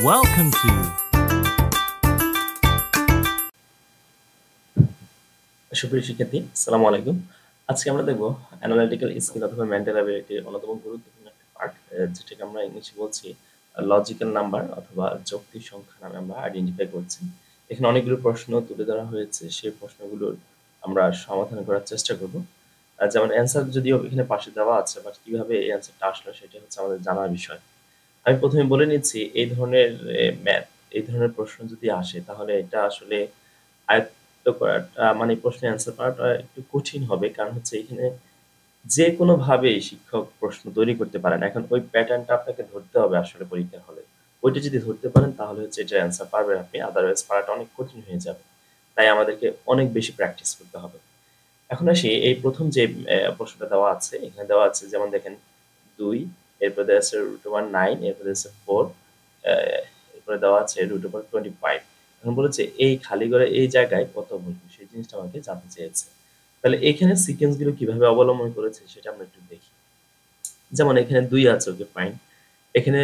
Welcome to সুপ্রিয় শিক্ষার্থী, আসসালামু আলাইকুম। আজকে আমরা দেখব অ্যানালিটিক্যাল স্কিল অথবা মেন্টাল অ্যাবিলিটির অন্যতম গুরুত্বপূর্ণ একটা পার্ট, যেটাকে আমরা ইংলিশে বলছি লজিক্যাল নাম্বার অথবা যৌক্তিক সংখ্যা নামে আমরা আইডেন্টিফাই করছি। এখানে অনেকগুলো প্রশ্ন তুলে ধরা হয়েছে, সেই প্রশ্নগুলোর আমরা সমাধান করার চেষ্টা করব। যেমন অ্যান্সার যদিও এখানে পাশে দেওয়া আছে, বাট কিভাবে এই অ্যান্সারটা আসলো সেটা হচ্ছে আমাদের জানার বিষয়। আমি প্রথমে বলে নিচ্ছি, এই ধরনের ম্যাথ, এই ধরনের প্রশ্ন যদি আসে তাহলে এটা আসলে আয়ত্ত করাটা মানে প্রশ্নের অ্যান্সার করাটা একটু কঠিন হবে। কারণ হচ্ছে এখানে যে কোনোভাবেই শিক্ষক প্রশ্ন তৈরি করতে পারেন। এখন ওই প্যাটার্নটা আপনাকে ধরতে হবে আসলে পরীক্ষার হলে। ওইটা যদি ধরতে পারেন তাহলে হচ্ছে এটার অ্যান্সার পারবেন আপনি। আদারওয়াইজ পারাটা অনেক কঠিন হয়ে যাবে। তাই আমাদেরকে অনেক বেশি প্র্যাকটিস করতে হবে। এখন আসি এই প্রথম যে প্রশ্নটা দেওয়া আছে, এখানে দেওয়া আছে যেমন দেখেন ২, এরপরে দেওয়া আছে √9, এরপরে দেওয়া আছে 4, আ এরপরে দেওয়া আছে √25। এখন বলেছে এই খালি ঘরে এই জায়গায় কত বসবে সেই জিনিসটা আমাকে জানতে চেয়েছে। তাহলে এখানে সিকোয়েন্স গুলো কিভাবে অবলম্বন করেছে সেটা আমরা একটু দেখি। যেমন এখানে ২ আছে, ওকে ফাইন। এখানে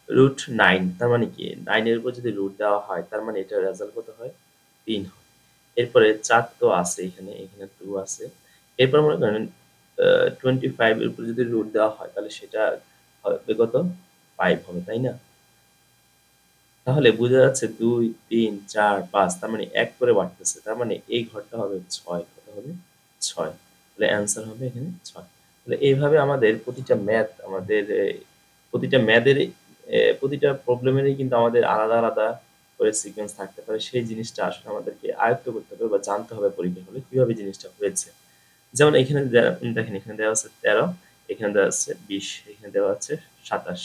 √9 তার মানে কি? 9 এর উপর যদি রুট দেওয়া হয় তার মানে এটার রেজাল্ট কত হয়? ৩ হয়। এরপরে ৪ তো আছে এখানে, এখানে 2 আছে। এরপর মনে করেন 25 এর উপর যদি রুট দেওয়া হয় তাহলে সেটা হবে কত? 5 হবে, তাই না? তাহলে বোঝা যাচ্ছে ২, ৩, ৪, ৫ তার মানে ১ করে বাড়তেছে। তার মানে এই ঘরটা হবে ৬। কত হবে? ৬। তাহলে অ্যান্সার হবে এখানে ৬। তাহলে এইভাবে আমাদের প্রতিটা ম্যাথ আমাদের প্রতিটা ম্যাথের প্রতিটা প্রবলেমেরই কিন্তু আমাদের আলাদা, আলাদা করে সিকোয়েন্স থাকতে পারে। সেই জিনিসটা আসলে আমাদেরকে আয়ত্ত করতে হবে বা জানতে হবে পরীক্ষার হলে কিভাবে জিনিসটা হয়েছে। যেমন এখানে দেখেন এখানে দেওয়া আছে ১৩, এখানে দেওয়া আছে ২০, এখানে দেওয়া আছে ২৭।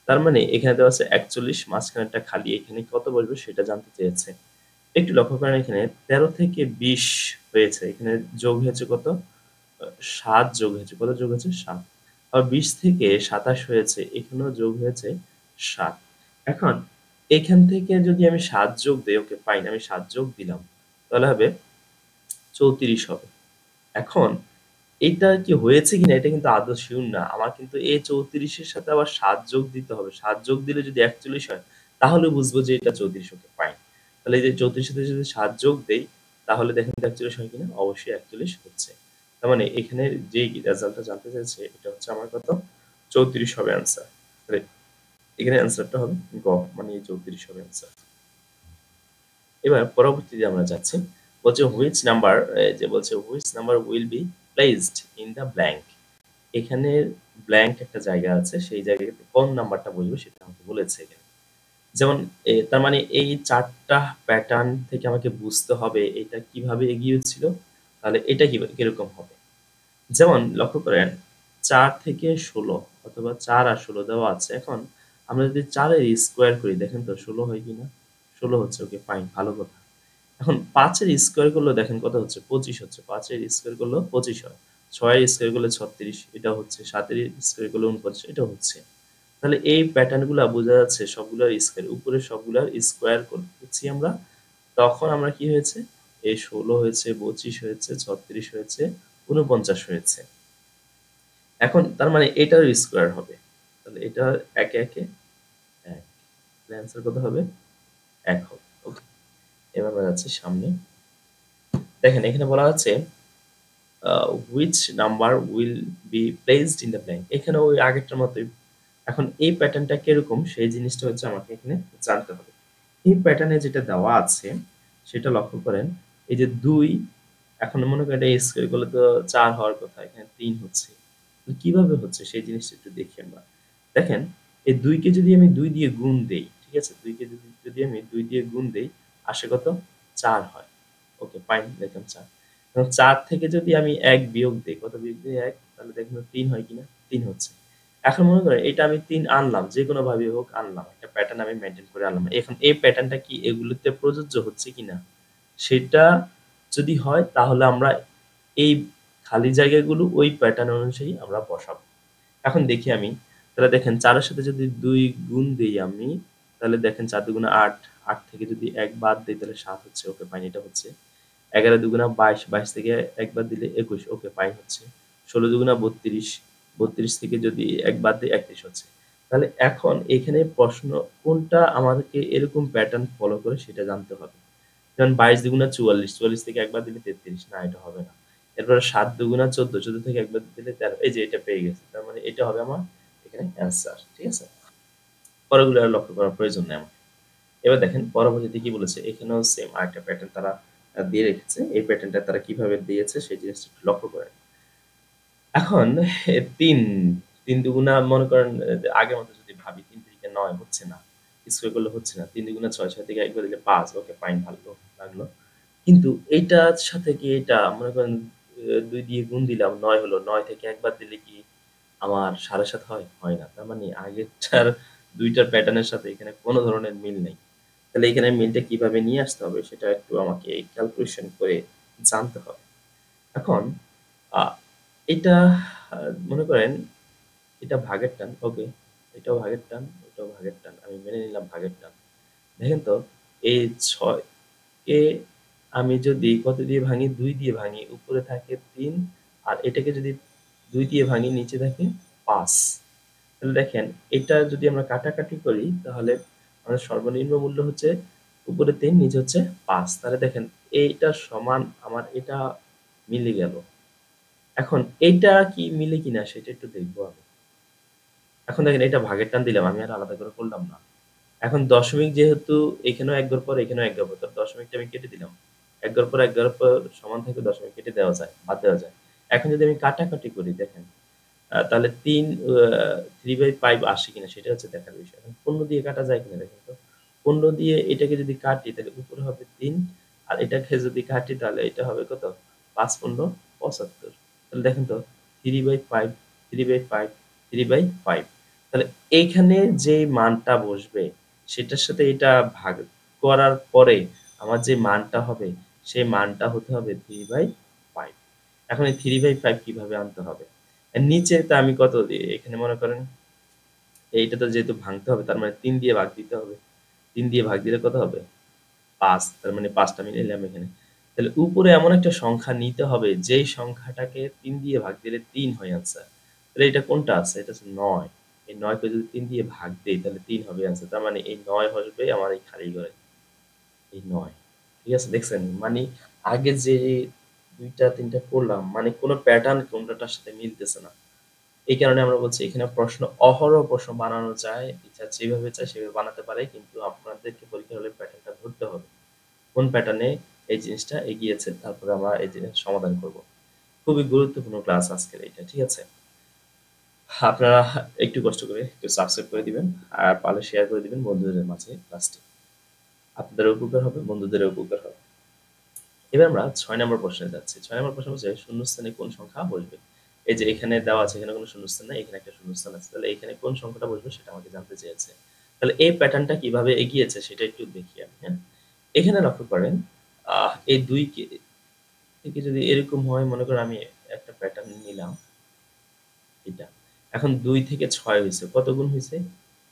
তার মানে এখানে দেওয়া আছে ৪১, মাঝখানেরটা খালি, এখানে কত বসবে সেটা জানতে চেয়েছে। একটু লক্ষ্য করেন এখানে ১৩ থেকে ২০ হয়েছে। এখানে যোগ হয়েছে কত? ৭ যোগ হয়েছে। কত যোগ হয়েছে? ৭। আবার ২০ থেকে ২৭ হয়েছে। এখানেও যোগ হয়েছে ৭। এখন এখান থেকে যদি আমি ৭ যোগ দেই, ওকে ফাইন, আমি ৭ যোগ দিলাম। তাহলে হবে ৩৪ হবে। এখন এইটা কি হয়েছে কিনা এটা কিন্তু আদৌ সিউর না। আমার কিন্তু এই ৩৪ এর সাথে আবার ৭ যোগ দিতে হবে। ৭ যোগ দিলে যদি ৪১ হয় তাহলে বুঝবো যে এটা ৩৪, ওকে ফাইন। তাহলে এই যে ৩৪ এর সাথে যদি ৭ যোগ দেই তাহলে দেখেন তো ৪১ হয় কিনা? অবশ্যই ৪১ হচ্ছে। তার মানে এখানে যেই রেজাল্টটা জানতে চাইছে এটা হচ্ছে আমার কত? ৩৪ হবে অ্যান্সার। তাহলে এখানে অ্যান্সারটা হবে গ, মানে এই ৩৪ হবে অ্যান্সার। এবার পরবর্তীতে আমরা যাচ্ছি। বলছে হুইচ নাম্বার, যে বলছে which number will be placed in the blank. এখানে ব্ল্যাঙ্ক একটা জায়গা আছে, সেই জায়গাতে কোন নাম্বারটা বসবে সেটা আমাকে বলেছে এখানে। যেমন তার মানে এই ৪ টা প্যাটার্ন থেকে আমাকে বুঝতে হবে এটা কিভাবে এগিয়েছিল, তাহলে এটা কিরকম হবে। যেমন লক্ষ্য করেন ৪ থেকে ১৬ অথবা ৪ আর ১৬ দেওয়া আছে। এখন আমরা যদি ৪ এর স্কোয়ার করি দেখেন তো ১৬ হয় কিনা? ১৬ হচ্ছে, ওকে ফাইন, ভালো কথা। এখন ৫ এর স্কোয়ার করলেও দেখেন কত হচ্ছে? ২৫ হচ্ছে। ৫ এর স্কোয়ার করলেও ২৫ হয়। ৬ এর স্কোয়ার করলে ৩৬, এটা হচ্ছে। ৭ এর স্কোয়ার করলে ৪৯, এটা হচ্ছে। তাহলে এই প্যাটার্ন গুলা বোঝা যাচ্ছে সবগুলার স্কোয়ার, উপরের সবগুলার স্কোয়ার করছি আমরা। তখন আমরা কি হয়েছে? এই ১৬ হয়েছে, ২৫ হয়েছে, ৩৬ হয়েছে, ৪৯ হয়েছে। এখন তার মানে এটার স্কোয়ার হবে। তাহলে এটা একে, একে ১। তাহলে অ্যান্সার কত হবে? ১ হবে। ওকে। এবার আমরা যাচ্ছি সামনে। দেখেন এখানে বলা আছে which number will be placed in the blank. এখানে ওই আগেরটার মতোই। এখন এই প্যাটার্নটা কিরকম সেই জিনিসটা হচ্ছে আমাকে এখানে জানতে হবে। এই প্যাটার্নে যেটা দেওয়া আছে সেটা লক্ষ্য করেন। এই যে ২, এখন মনে করেন এটা স্কয়ার করলে তো ৪ হওয়ার কথা, এখানে ৩ হচ্ছে। তো কিভাবে হচ্ছে সেই জিনিসটা একটু দেখি আমরা। দেখেন এই ২ কে যদি আমি ২ দিয়ে গুণ দেই, ঠিক আছে? ২ কে যদি আমি ২ দিয়ে গুণ দেই আসে কত? ৪ হয়। ওকে ফাইন, দেখেন ৪। এখন ৪ থেকে যদি আমি ১ বিয়োগ দেই, কত বিয়োগ দেই? ১, তাহলে দেখেন তো ৩ হয় কিনা? ৩ হচ্ছে। এখন মনে করেন এটা আমি ৩ আনলাম, যেকোনোভাবে হোক আনলাম। একটা প্যাটার্ন আমি মেইনটেইন করে আনলাম। এখন এই প্যাটার্নটা কি এগুলোতে প্রযোজ্য হচ্ছে কিনা? সেটা যদি হয় তাহলে আমরা এই খালি জায়গাগুলো ওই প্যাটার্ন অনুযায়ী আমরা বসাবো। এখন দেখি আমি, তাহলে দেখেন ৪ এর সাথে যদি ২ গুণ দেই আমি, তাহলে দেখেন ৪ দুগুণে ৮, ৮ থেকে যদি ১ বাদ দেই তাহলে ৭ হচ্ছে, ওকে ফাইন, এটা হচ্ছে। ১১ দুগুণা ২২, ২২ থেকে ১ বাদ দিলে ২১, ওকে ফাইন হচ্ছে। ১৬ দুগুণা ৩২, ৩২ থেকে যদি ১ বাদ দেই ৩১ হচ্ছে। তাহলে এখন এখানে প্রশ্ন কোনটা আমাদেরকে এরকম প্যাটার্ন ফলো করে সেটা জানতে হবে। যেমন ২২ দুগুণা ৪৪, ৪৪ থেকে একবার দিলে ৩৩, না এটা হবে না। এরপরে ৭ দুগুণা ১৪, ১৪ থেকে একবার দিলে ১৩, এই যে এটা পেয়ে গেছি। তার মানে এটা হবে আমার এখানে অ্যান্সার। ঠিক আছে? পরেরগুলো আর লক্ষ্য করার প্রয়োজন নেই আমার। এবার দেখেন পরবর্তীতে কি বলেছে, এখানেও সেম আরেকটা প্যাটার্ন তারা দিয়ে রেখেছে। এই প্যাটার্নটা তারা কিভাবে দিয়েছে সেই জিনিসটা একটু লক্ষ্য করেন। এখন ৩, ৩ দুগুণা মনে করেন আগের মতো যদি ভাবি ৩ তিরিকে ৯ হচ্ছে না। স্কয়ার করলে হচ্ছে না। ৩ দুগুণা ৬, ৬ থেকে একবার দিলে ৫, ওকে ফাইন ভালো লাগলো। কিন্তু এইটার সাথে কি এটা মনে করেন ২ দিয়ে গুণ দিলাম ৯ হলো। ৯ থেকে একবার দিলে কি আমার ৭.৫ হয়? হয় না। তার মানে আগেরটার ২ টার প্যাটার্নের সাথে এখানে কোন ধরনের মিল নেই। তাহলে এখানে মিলটা কিভাবে নিয়ে আসতে হবে সেটা একটু আমাকে ক্যালকুলেশন করে জানতে হবে। এখন আ এটা আ মনে করেন এটা ভাগের টান, ওকে। এটাও ভাগের টান, ওটাও ভাগের টান। আমি মেনে নিলাম ভাগের টান। দেখেন তো এই ৬ কে আমি যদি কত দিয়ে ভাঙি? ২ দিয়ে ভাঙি। উপরে থাকে ৩ আর এটাকে যদি ২ দিয়ে ভাঙি নিচে থাকে ৫। তাহলে দেখেন এটা যদি আমরা কাটাকাটি করি তাহলে আমাদের সর্বনিম্ন মূল্য হচ্ছে উপরে ৩ নিচে হচ্ছে ৫। তাহলে দেখেন এইটা সমান আমার এটা মিলে গেল। এখন এইটা কি মিলে কিনা সেটা একটু দেখব আমি। এখন দেখেন এটা ভাগের টান দিলাম। আমি আর আলাদা করে করলাম না। এখন দশমিক যেহেতু এখানেও ১ ঘর পর এখানেও ১ ঘর পর। তাহলে দশমিকটা আমি কেটে দিলাম। ১ ঘর পর ১ ঘর পর সমান থাকলে দশমিক কেটে দেওয়া যায়, বাদ দেওয়া যায়। এখন যদি আমি কাটাকাটি করি দেখেন তাহলে ৩ 3/5 আসে কিনা সেটা হচ্ছে দেখার বিষয়। এখন ১৫ দিয়ে কাটা যায় কিনা দেখেন তো। ১৫ দিয়ে এটাকে যদি কাটি তাহলে উপরে হবে ৩ আর এটাকে যদি কাটি তাহলে এটা হবে কত? ৫-১৫ ৭৫। তাহলে দেখেন তো 3/5, 3/5, 3/5 তাহলে এইখানে যে মানটা বসবে সেটার সাথে এটা ভাগ করার পরে আমার যে মানটা হবে সেই মানটা হতে হবে 3/5। এখন এই 3/5 কিভাবে আনতে হবে? নিচেরটা আমি কত দিয়ে এখানে মনে করেন এইটা তো যেহেতু ভাঙতে হবে তার মানে ৩ দিয়ে ভাগ দিতে হবে। ৩ দিয়ে ভাগ দিলে কত হবে? ৫ তার মানে ৫ টা আমি নিলাম এখানে। তাহলে উপরে এমন একটা সংখ্যা নিতে হবে যেই সংখ্যাটাকে ৩ দিয়ে ভাগ দিলে ৩ হয় আনসার। তাহলে এটা কোনটা আছে? এটা হচ্ছে ৯। এই ৯ কে যদি ৩ দিয়ে ভাগ দেই তাহলে ৩ হবে আনসার। তার মানে এই ৯ বসবে আমার এই খালি ঘরে। এই ৯। ঠিক আছে? দেখছেন? মানে আগে যে ২ টা ৩ টা করলাম মানে কোন প্যাটার্ন কোনটার সাথে মিলতেছে না। এই কারণে আমরা বলছি এখানে প্রশ্ন অহরহ প্রশ্ন বানানো যায়। টিচার যেভাবে চায় সেভাবে বানাতে পারে। কিন্তু আপনাদেরকে পরীক্ষার হলে প্যাটার্নটা ধরতে হবে। কোন প্যাটার্নে এই জিনিসটা এগিয়েছে তারপরে আমরা এই জিনিস সমাধান করব। খুবই গুরুত্বপূর্ণ ক্লাস আজকের এইটা। ঠিক আছে? আপনারা একটু কষ্ট করে একটু সাবস্ক্রাইব করে দিবেন। আর পারলে শেয়ার করে দিবেন বন্ধুদের মাঝে ক্লাসটি। আপনাদেরও উপকার হবে, বন্ধুদেরও উপকার হবে। এবার আমরা ৬ নম্বর প্রশ্নে যাচ্ছি। ৬ নম্বর প্রশ্ন হচ্ছে শূন্যস্থানে কোন সংখ্যা বসবে? এই যে এখানে দেওয়া আছে এখানে কোন শূন্যস্থান নাই, এখানে একটা শূন্যস্থান আছে। তাহলে এখানে কোন সংখ্যাটা বসবে সেটা আমাকে জানতে চেয়েছে। তাহলে এই প্যাটার্নটা কিভাবে এগিয়েছে সেটা একটু দেখি আমি, হ্যাঁ? এখানে লক্ষ্য করেন এই ২ কে থেকে যদি এরকম হয় মনে করেন আমি একটা প্যাটার্ন নিলাম এটা। এখন ২ থেকে ৬ হইছে। কত গুণ হইছে?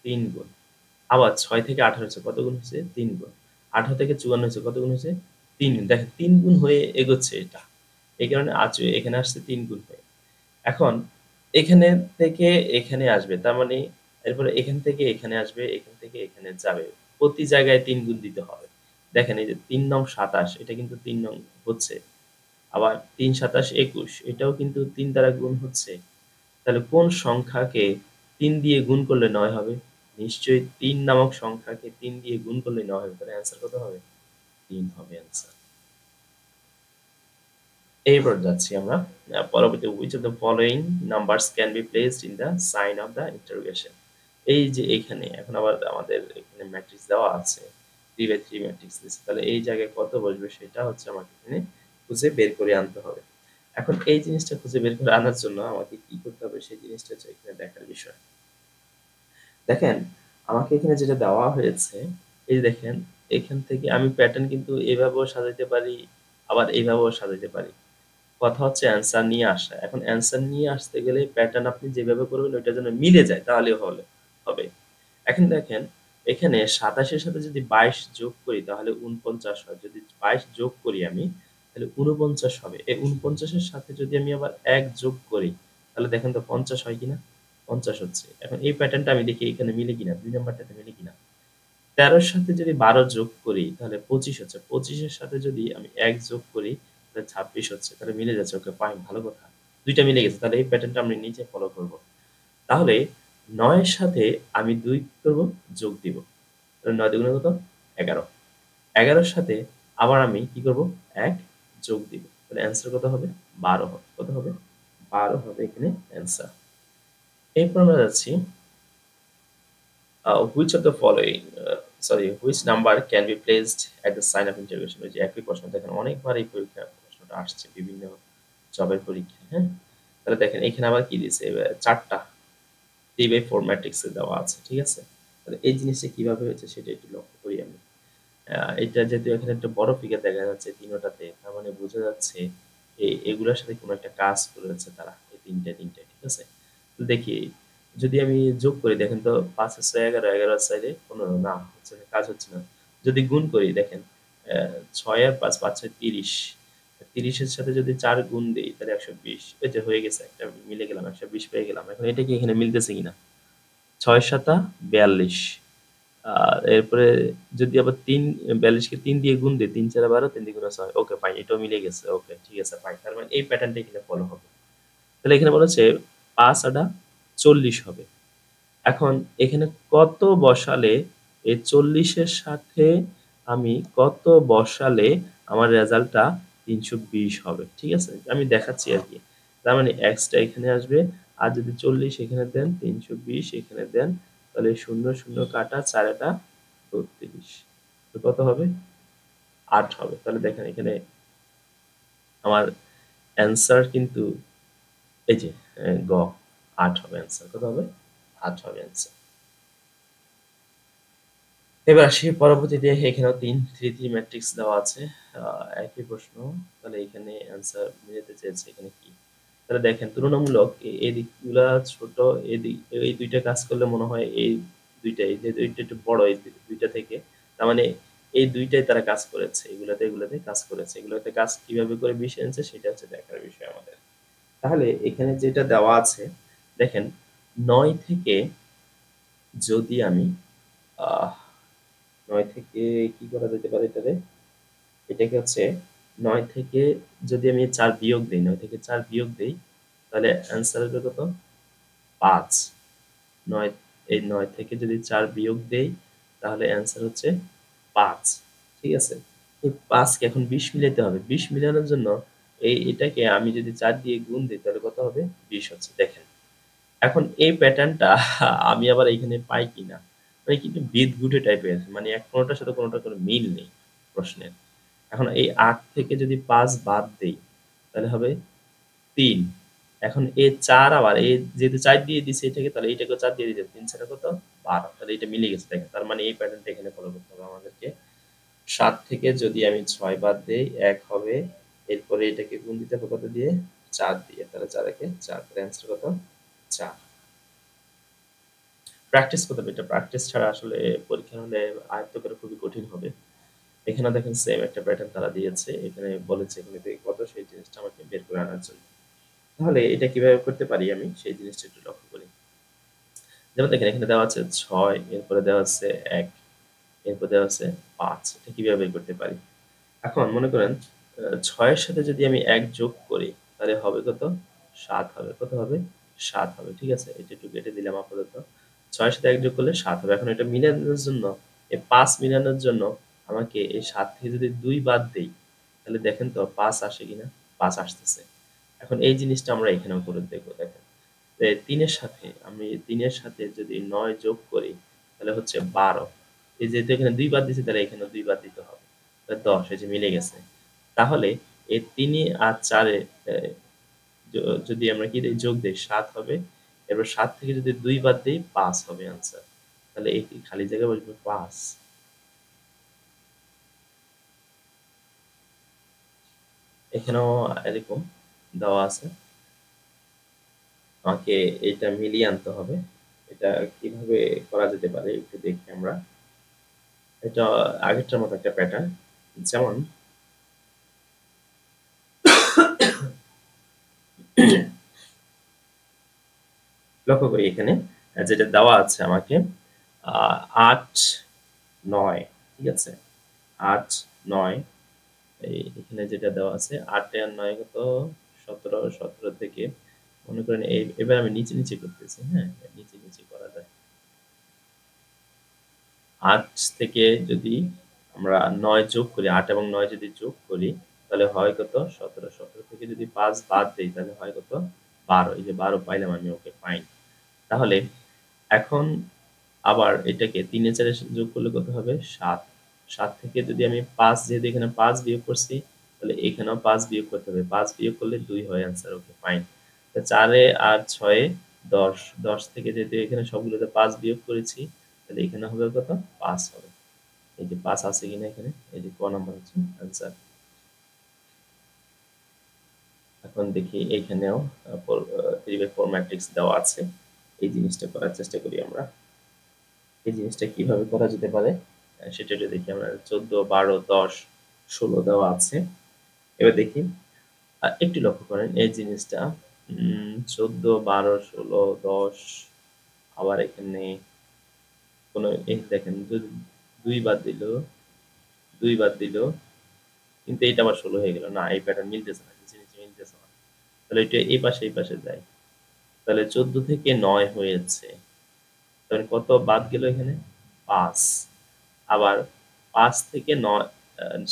৩ গুণ। আবার ৬ থেকে ১৮ হইছে। কত গুণ হইছে? ৩ গুণ। ১৮ থেকে ৫৪ হইছে। কত গুণ হইছে? ৩ গুণ। দেখেন ৩ গুণ হয়ে এগোচ্ছে এটা। এই কারণে এখানে আসছে ৩ গুণ হয়ে। এখন এখানে থেকে এখানে আসবে। তার মানে এরপরে এখান থেকে এখানে আসবে, এখান থেকে এখানে যাবে। প্রতি জায়গায় ৩ গুণ দিতে হবে। দেখেন এই যে ৩ নং ২৭ এটা কিন্তু ৩ নং হচ্ছে। আবার ৩ ২৭ ২১ এটাও কিন্তু ৩ দ্বারা গুণ হচ্ছে। তাহলে কোন সংখ্যাকে ৩ দিয়ে গুণ করলে ৯ হবে? নিশ্চয়ই ৩ নামক সংখ্যাকে ৩ দিয়ে গুণ করলে ৯ হবে। তাহলে অ্যান্সার কত হবে? ৩ হবে অ্যান্সার। এরপর যাচ্ছি আমরা পরবর্তী which of the following numbers can be placed in the sign of the interrogation এই যে এখানে এখন আবার আমাদের এখানে ম্যাট্রিক্স দেওয়া আছে 3/3 ম্যাট্রিক্স দিছে তাহলে এই জায়গায় কত বসবে সেটা হচ্ছে আমাকে এখানে খুঁজে বের করে আনতে হবে। এখন এই জিনিসটা খুঁজে বের করে আনার জন্য আমাকে কি করতে হবে সেই জিনিসটা হচ্ছে এখানে দেখার বিষয়। দেখেন আমাকে এখানে যেটা দেওয়া হয়েছে এই যে দেখেন এখান থেকে আমি প্যাটার্ন কিন্তু এভাবেও সাজাইতে পারি আবার এইভাবেও সাজাইতে পারি। কথা হচ্ছে অ্যান্সার নিয়ে আসা। এখন অ্যান্সার নিয়ে আসতে গেলে প্যাটার্ন আপনি যেভাবে করবেন ওইটা যেন মিলে যায় তাহলে হবে। এখন দেখেন এখানে ২৭ এর সাথে যদি ২২ যোগ করি তাহলে ৪৯ হয়। যদি ২২ যোগ করি আমি তাহলে ৪৯ হবে। এই ৪৯ এর সাথে যদি আমি আবার ১ যোগ করি তাহলে দেখেন তো ৫০ হয় কিনা? 50 হচ্ছে। এখন এই প্যাটার্নটা আমি দেখি এখানে মিলে কিনা, ২ নাম্বারটাতে মিলে কিনা। ১৩ এর সাথে যদি ১২ যোগ করি তাহলে ২৫ হচ্ছে। ২৫ এর সাথে যদি আমি ১ যোগ করি তাহলে ২৬ হচ্ছে। তাহলে মিলে যাচ্ছে। ওকে ফাইন, ভালো কথা। ২ টা মিলে গেছে। তাহলে এই প্যাটার্নটা আমি নিচে ফলো করব। তাহলে ৯ এর সাথে আমি ২ কি করব? যোগ দিব। তাহলে ৯ দুগুণে কত? ১১। ১১ এর সাথে আবার আমি কি করব? ১ যোগ দিব। তাহলে অ্যান্সার কত হবে? ১২ হবে। কত হবে? ১২ হবে এখানে অ্যান্সার। এরপর আমরা যাচ্ছি which of the following which number can be placed at the sign of interrogation? ওই যে একই প্রশ্ন দেখেন অনেকবার এই পরীক্ষার প্রশ্নটা আসছে বিভিন্ন জবের পরীক্ষায়, হ্যাঁ? তাহলে দেখেন এখানে আবার কি দিছে? ৪ টা 3/4 ম্যাট্রিক্সে দেওয়া আছে। ঠিক আছে? তাহলে এই জিনিসটা কিভাবে হয়েছে সেটা একটু লক্ষ্য করি আমি। এটা যেহেতু এখানে একটা বড় ফিগার দেখা যাচ্ছে তিনোটাতে, তার মানে বোঝা যাচ্ছে এগুলোর সাথে কোনো একটা কাজ করেছে তারা। এই ৩ টায়, ঠিক আছে? তো দেখি যদি আমি যোগ করি দেখেন তো ৫ আর ৬ ১১, ১১ আর ৪ কোনো না হচ্ছে না, কাজ হচ্ছে না। যদি গুণ করি দেখেন ৬ আর ৫, ৫ ৬ ৩০। ৩০ এর সাথে যদি ৪ গুণ দেই তাহলে ১২০। এই যে হয়ে গেছে একটা মিলে গেলাম ১২০ পেয়ে গেলাম। এখন এটা কি এখানে মিলতেছে কিনা? ৬ ৭ ৪২। এরপরে যদি আবার ৪২ কে ৩ দিয়ে গুণ দেই ৩ ৪ ১২, ৩ দ্বিগুণে ৬। ওকে ফাইন, এটাও মিলে গেছে। ওকে ঠিক আছে ফাইন। তার মানে এই প্যাটার্নটা এখানে ফলো হবে। তাহলে এখানে বলা হচ্ছে ৫ ৮ ৪০ হবে। এখন এখানে কত বসালে এই ৪০ এর সাথে আমি কত বসালে আমার রেজাল্টটা ৩২০ হবে। ঠিক আছে? আমি দেখাচ্ছি আরকি। তার মানে x টা এখানে আসবে। আর যদি ৪০ এখানে দেন, ৩২০ এখানে দেন, তাহলে ০ ০ কাটা ৪ আটা ৩২। তো কত হবে? ৮ হবে। তাহলে দেখেন এখানে আমার অ্যান্সার কিন্তু এই যে গ ৮ হবে অ্যান্সার। কত হবে? ৮ হবে অ্যান্সার। এবার আসি পরবর্তীতে এখানেও ৩ ম্যাট্রিক্স দেওয়া আছে। একই প্রশ্ন। তাহলে এখানে অ্যান্সার মিলাতে চেয়েছে এখানে কি? তাহলে দেখেন তুলনামূলক এই দিকগুলা ছোট, এই ২ টা কাজ করলে মনে হয় এই ২ টাই যে ২ টা একটু বড় এই ২ টা থেকে। তার মানে এই ২ টাই তারা কাজ করেছে। এগুলাতে কাজ করেছে। এগুলাতে কাজ কিভাবে করে মিশে আনছে সেটা হচ্ছে দেখার বিষয় আমাদের। তাহলে এখানে যেটা দেওয়া আছে দেখেন ৯ থেকে যদি আমি আহ ৯ থেকে কি করা যেতে পারে এটারে? এটাকে হচ্ছে ৯ থেকে যদি আমি ৪ বিয়োগ দেই, ৯ থেকে ৪ বিয়োগ দেই, তাহলে অ্যান্সার হবে কত? ৫। ৯ এই ৯ থেকে যদি ৪ বিয়োগ দেই, তাহলে অ্যান্সার হচ্ছে ৫। ঠিক আছে? এই ৫ কে এখন ২০ মিলাইতে হবে। ২০ মিলানোর জন্য এটাকে আমি যদি ৪ দিয়ে গুণ দেই, তাহলে কত হবে? ২০ হচ্ছে। দেখেন। এখন এই প্যাটার্নটা আমি আবার এখানে পাই কিনা? মানে কিন্তু বিদঘুটে টাইপের। মানে কোনটার সাথে কোনটার কোনো মিল নেই প্রশ্নের। এখন এই ৮ থেকে যদি ৫ বাদ দেই, তাহলে হবে ৩। এখন এই ৪ আবার যেহেতু ৪ দিয়ে দিছি এটাকে, তাহলে এটাকেও ৪ দিয়ে দিতে হবে। ৩ ৪ কত? ১২। তাহলে এটা মিলে গেছে দেখেন। তার মানে এই প্যাটার্নটা এখানে ফলো করতে হবে আমাদেরকে। ৭ থেকে যদি আমি ৬ বাদ দেই ১ হবে। এরপরে এটাকে গুণ দিতে হবে কত দিয়ে? ৪ দিয়ে। তাহলে ৪ একে ৪। তাহলে অ্যান্সার কত? ৪। প্র্যাকটিস করতে হবে। এটা প্র্যাকটিস ছাড়া আসলে পরীক্ষার হলে আয়ত্ত করা খুবই কঠিন হবে। এখানে দেখেন সেম একটা প্যাটার্ন তারা দিয়েছে। এখানে বলেছে এখানে থেকে কত সেই জিনিসটা আমাকে বের করে আনার জন্য। তাহলে এটা কিভাবে করতে পারি আমি সেই জিনিসটা একটু লক্ষ্য করি। যেমন দেখেন এখানে দেওয়া আছে ৬, এরপরে দেওয়া আছে ১, এরপর দেওয়া আছে ৫। এটা কিভাবে বের করতে পারি? এখন মনে করেন ৬ এর সাথে যদি আমি ১ যোগ করি তাহলে হবে কত? ৭ হবে। কত হবে? ৭ হবে। ঠিক আছে? এটা একটু কেটে দিলাম আপাতত। ৬ এর সাথে ১ যোগ করলে ৭ হবে। এখন এটা মিলানোর জন্য ৫ মিলানোর জন্য আমাকে এই ৭ থেকে যদি ২ বাদ দেই, তাহলে দেখেন তো ৫ আসে কিনা? ৫ আসতেছে। এখন এই জিনিসটা আমরা এখানেও করে দেখব দেখেন। ৩ এর সাথে আমি ৩ এর সাথে যদি ৯ যোগ করি তাহলে হচ্ছে ১২। এই যেহেতু এখানে ২ বাদ দিছি তাহলে এখানেও ২ বাদ দিতে হবে। ১০ এই যে মিলে গেছে। তাহলে এই ৩ আর ৪ এ যদি আমরা কি দেই যোগ দেই ৭ হবে। এরপর ৭ থেকে যদি ২ বাদ দেই ৫ হবে অ্যান্সার। তাহলে এই খালি জায়গায় বসবে ৫। এখানেও এরকম দেওয়া আছে। আমাকে এটা মিলিয়ে আনতে হবে। এটা কিভাবে করা যেতে পারে একটু দেখি আমরা। এটা আগেরটার মতো একটা প্যাটার্ন। যেমন লক্ষ্য করি এখানে যেটা দেওয়া আছে আমাকে ৮ ৯, ঠিক আছে? ৮ ৯, এখানে যেটা দেওয়া আছে ৮ আর ৯ কত ১৭, ১৭ থেকে মনে করেন এবার আমি নিচে, নিচে করতেছি, হ্যাঁ? নিচে, নিচে করা যায়। ৮ থেকে যদি আমরা ৯ যোগ করি, ৮ এবং ৯ যদি যোগ করি তাহলে হয় কত ১৭, ১৭ থেকে যদি ৫ বাদ দেই তাহলে হয় কত ১২, এই যে ১২ পাইলাম আমি, ওকে ফাইন। তাহলে এখন আবার এটাকে ৩ এ ৪ এর সাথে যোগ করলে কত হবে ৭, ৭ থেকে যদি আমি ৫, যেহেতু এখানে ৫ বিয়োগ করছি তাহলে এখানেও ৫ বিয়োগ করতে হবে, ৫ বিয়োগ করলে ২ হয় অ্যান্সার, ওকে ফাইন। ৪ এ আর ৬ এ ১০, ১০ থেকে যেহেতু এখানে সবগুলোতে ৫ বিয়োগ করেছি তাহলে এখানে হবে কত ৫ হবে। এই যে ৫ আছে কিনা এখানে, এই যে ক নাম্বার হচ্ছে অ্যান্সার। এখন দেখি এইখানেও 3/4 ম্যাট্রিক্স দেওয়া আছে, এই জিনিসটা করার চেষ্টা করি আমরা। এই জিনিসটা কিভাবে করা যেতে পারে সেটা একটু দেখি আমরা। ১৪, ১২, ১০, ১৬ দেওয়া আছে। এবার দেখি একটু লক্ষ্য করেন এই জিনিসটা ১৪, ১২, ১৬, ১০, আবার এখানে কোনো এই দেখেন যদি ২ বাদ দিল, ২ বাদ দিল, কিন্তু এইটা আবার ১৬ হয়ে গেল। না, এই প্যাটার্ন মিলতেছে না, নিচে, নিচে মিলতেছে না। তাহলে এটা এই পাশে যায়। তাহলে ১৪ থেকে ৯ হয়েছে। তাহলে কত বাদ গেল এখানে ৫। আবার ৫ থেকে ৯,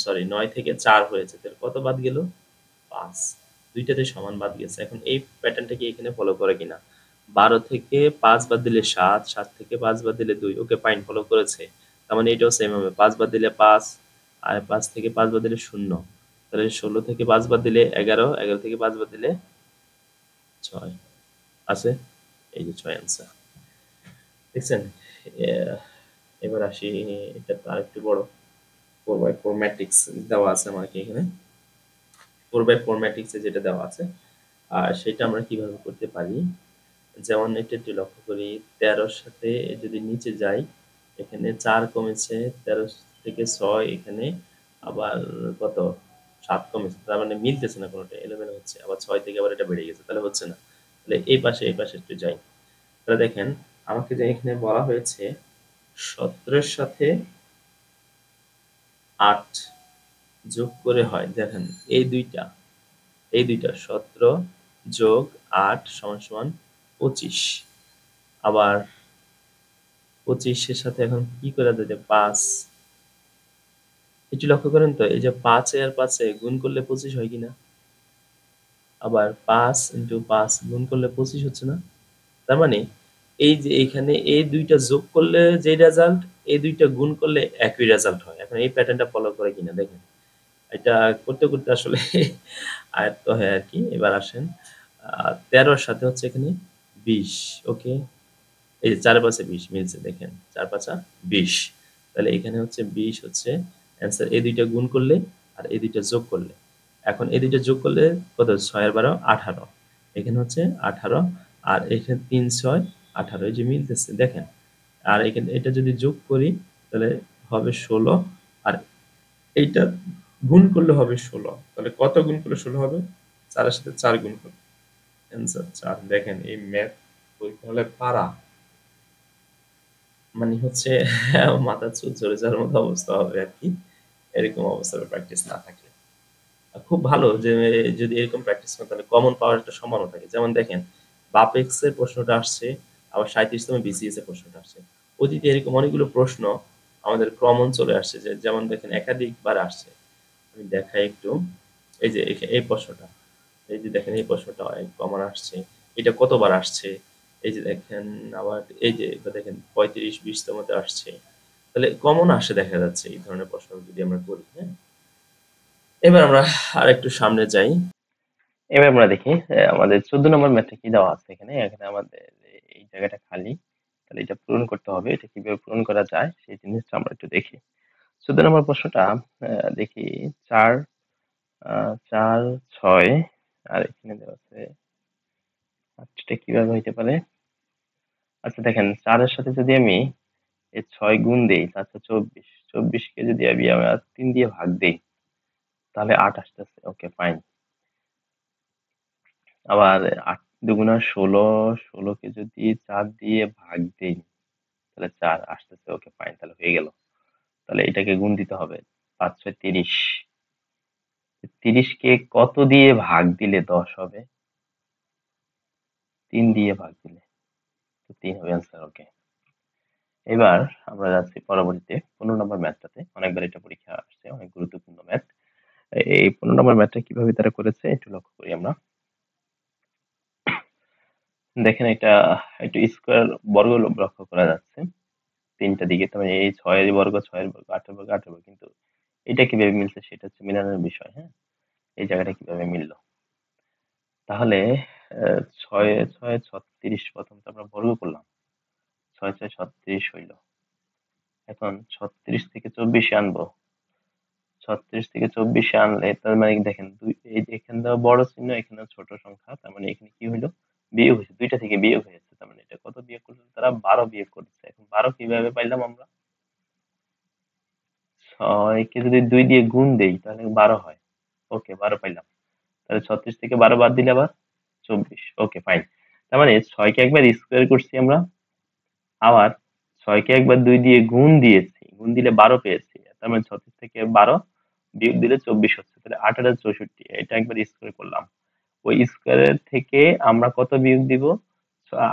সরি ৯ থেকে ৪ হয়েছে, তাহলে কত বাদ গেল ৫। দুইটাতে সমান বাদ গেছে। এখন এই প্যাটার্নটা কি এখানে ফলো করে কিনা। ১২ থেকে ৫ বাদ দিলে ৭, ৭ থেকে ৫ বাদ দিলে ২, ওকে ফাইন, ফলো করেছে। তার মানে এটাও সেম হবে, ৫ বাদ দিলে ৫, আর ৫ থেকে ৫ বাদ দিলে ০। তাহলে ১৬ থেকে ৫ বাদ দিলে ১১, ১১ থেকে ৫ বাদ দিলে ৬ আছে, এই যে ৬ অ্যান্সার। দেখছেন? এবার আসি, এটা তো আরেকটু বড়। 4/4 ম্যাট্রিক্স দেওয়া আছে আমাকে এখানে। 4/4 ম্যাট্রিক্সে যেটা দেওয়া আছে আর সেটা আমরা কিভাবে করতে পারি, যেমন এটা একটু লক্ষ্য করি। ১৩ র সাথে যদি নিচে যাই, এখানে ৪ কমেছে, ১৩ থেকে ৬ এখানে আবার কত ৭ কমেছে, তার মানে মিলতেছে না, কোনোটা এলোমেলো হচ্ছে। আবার ৬ থেকে আবার এটা বেড়ে গেছে, তাহলে হচ্ছে না। তাহলে এই পাশে একটু যাই। তাহলে দেখেন আমাকে যে এখানে বলা হয়েছে ১৭ এর সাথে ৮ যোগ করে হয়, দেখেন এই দুইটা ১৭ যোগ ৮ সমান সমান ২৫। আবার ২৫ এর সাথে এখন কি করে দেয় ৫, একটু লক্ষ্য করেন তো, এই যে ৫ আর ৫ গুণ করলে ২৫ হয় কিনা। আবার ৫ ইন্টু ৫ গুণ করলে ২৫ হচ্ছে না। তার মানে এই যে এখানে এই দুইটা যোগ করলে যে রেজাল্ট, এই দুইটা গুণ করলে একই রেজাল্ট হয়। এখন এই প্যাটার্নটা ফলো করে কিনা দেখেন। এটা করতে, করতে আসলে আয়ত্ত হয় আরকি। এবার আসেন ১৩ র সাথে হচ্ছে এখানে ২০, ওকে? এই যে ৪ এ ৫ এ ২০ মিলছে, দেখেন ৪ ৫ ২০। তাহলে এখানে হচ্ছে ২০ হচ্ছে অ্যান্সার। এই ২ টা গুণ করলে আর এই ২ টা যোগ করলে। এখন এই ২ টা যোগ করলে কত ৬ আর ১২ ১৮। এখানে হচ্ছে ১৮ আর এখানে ৩ ৬ ১৮, এই যে মিলতেছে দেখেন। আর এখানে এটা যদি যোগ করি তাহলে হবে ১৬, আর এইটা গুণ করলে হবে ১৬। তাহলে কত গুণ করলে ১৬ হবে? ৪ এর সাথে ৪ গুণ করলে অ্যান্সার ৪। দেখেন এই ম্যাথ পরীক্ষা হলে পারা মানে হচ্ছে মাথার চুল ঝরে যাওয়ার মতো অবস্থা হবে আরকি। এরকম অবস্থা হবে প্র্যাকটিস না থাকলে। খুব ভালো যে যদি এরকম প্র্যাকটিস করেন তাহলে কমন পাওয়ার একটা সম্ভাবনা থাকে। যেমন দেখেন বাপেক্স এর প্রশ্নটা আসছে, আবার ৩৭তম বিসিএস এর প্রশ্নটা আসছে। অতীতে এরকম অনেকগুলো প্রশ্ন আমাদের কমন চলে আসছে, যেমন দেখেন একাধিকবার আসছে। আমি দেখাই একটু। এই যে এই প্রশ্নটা। এই যে দেখেন এই প্রশ্নটা কমন আসছে। এটা কতবার আসছে? এই যে দেখেন আবার এই যে এটা দেখেন ৩৫ ২০ তমতে আসছে। তাহলে কমন আসে দেখা যাচ্ছে এই ধরনের প্রশ্ন যদি আমরা করি, হ্যাঁ? এবার আমরা আরেকটু সামনে যাই। এবার আমরা দেখি আমাদের ১৪ নম্বর ম্যাথে কি দেওয়া আছে এখানে। এখানে আমাদের এই জায়গাটা খালি। তাহলে এটা পূরণ করতে হবে। এটা কিভাবে পূরণ করা যায় সেই জিনিসটা আমরা একটু দেখি। ১৪ নম্বর প্রশ্নটা দেখি ৪ ৪ ৬ আর এখানে দেওয়া আছে ৮ টা কিভাবে হইতে পারে? আচ্ছা দেখেন ৪ এর সাথে যদি আমি এই ৬ গুণ দেই আচ্ছা ২৪, ২৪ কে যদি আমি আবার ৩ দিয়ে ভাগ দেই তাহলে ৮ আসতেছে। Okay fine. আবার দুগুণা 16, 16কে যদি 4 দিয়ে ভাগ দেই তাহলে 4 আসতেছে। ওকে ফাইন, তাহলে হয়ে গেল। তাহলে এটাকে গুণ দিতে হবে। 5 6 30, 30কে কত দিয়ে ভাগ দিলে 10 হবে? 3 দিয়ে ভাগ দিলে তো 3 হবে অ্যান্সার। ওকে, এবার আমরা যাচ্ছি পরবর্তীতে 15 নম্বর ম্যাথটাতে। অনেকবার এটা পরীক্ষা আসছে, অনেক গুরুত্বপূর্ণ ম্যাথ। এই 15 নম্বর ম্যাথটা কিভাবে তারা করেছে একটু লক্ষ্য করি আমরা। দেখেন এটা একটু স্কোয়ার বর্গ লক্ষ্য করা যাচ্ছে তিনটা দিকে। তার মানে এই 6 এর বর্গ 6 এর বর্গ 8 এর বর্গ 8 এর বর্গ, কিন্তু এটা কিভাবে মিলছে সেটা হচ্ছে মিলানোর বিষয়। হ্যাঁ, এই জায়গাটা কিভাবে মিললো? তাহলে 6 6 36, প্রথম তো আমরা বর্গ করলাম, 6 6 36 হইলো। এখন 36 থেকে 24 আনবো, 36 থেকে 24 আনলে তার মানে দেখেন দুই, এই যে এখানে দেওয়া বড় চিহ্ন, এখানে ছোট সংখ্যা, তার মানে এখানে কি হইলো? বিয়োগ হয়েছে, দুইটা থেকে বিয়োগ হয়েছে। তার মানে এটা কত বিয়োগ করছে? তারা 12 বিয়োগ করেছে। এখন 12 কিভাবে পাইলাম আমরা? 6 কে যদি 2 দিয়ে গুণ দেই তাহলে 12 হয়। ওকে, 12 পাইলাম। তাহলে 36 থেকে 12 বাদ দিলে আবার 24। Okay fine. তার মানে 6 কে একবার স্কোয়ার করছি আমরা, আবার 6 কে একবার 2 দিয়ে গুণ দিয়েছি, গুণ দিলে 12 পেয়েছি। তার মানে 36 থেকে 12 বিয়োগ দিলে 24 হচ্ছে। তাহলে 8 আর 64, এটা একবার স্কোয়ার করলাম। ওই স্কোয়ারের থেকে আমরা কত বিয়োগ দিব?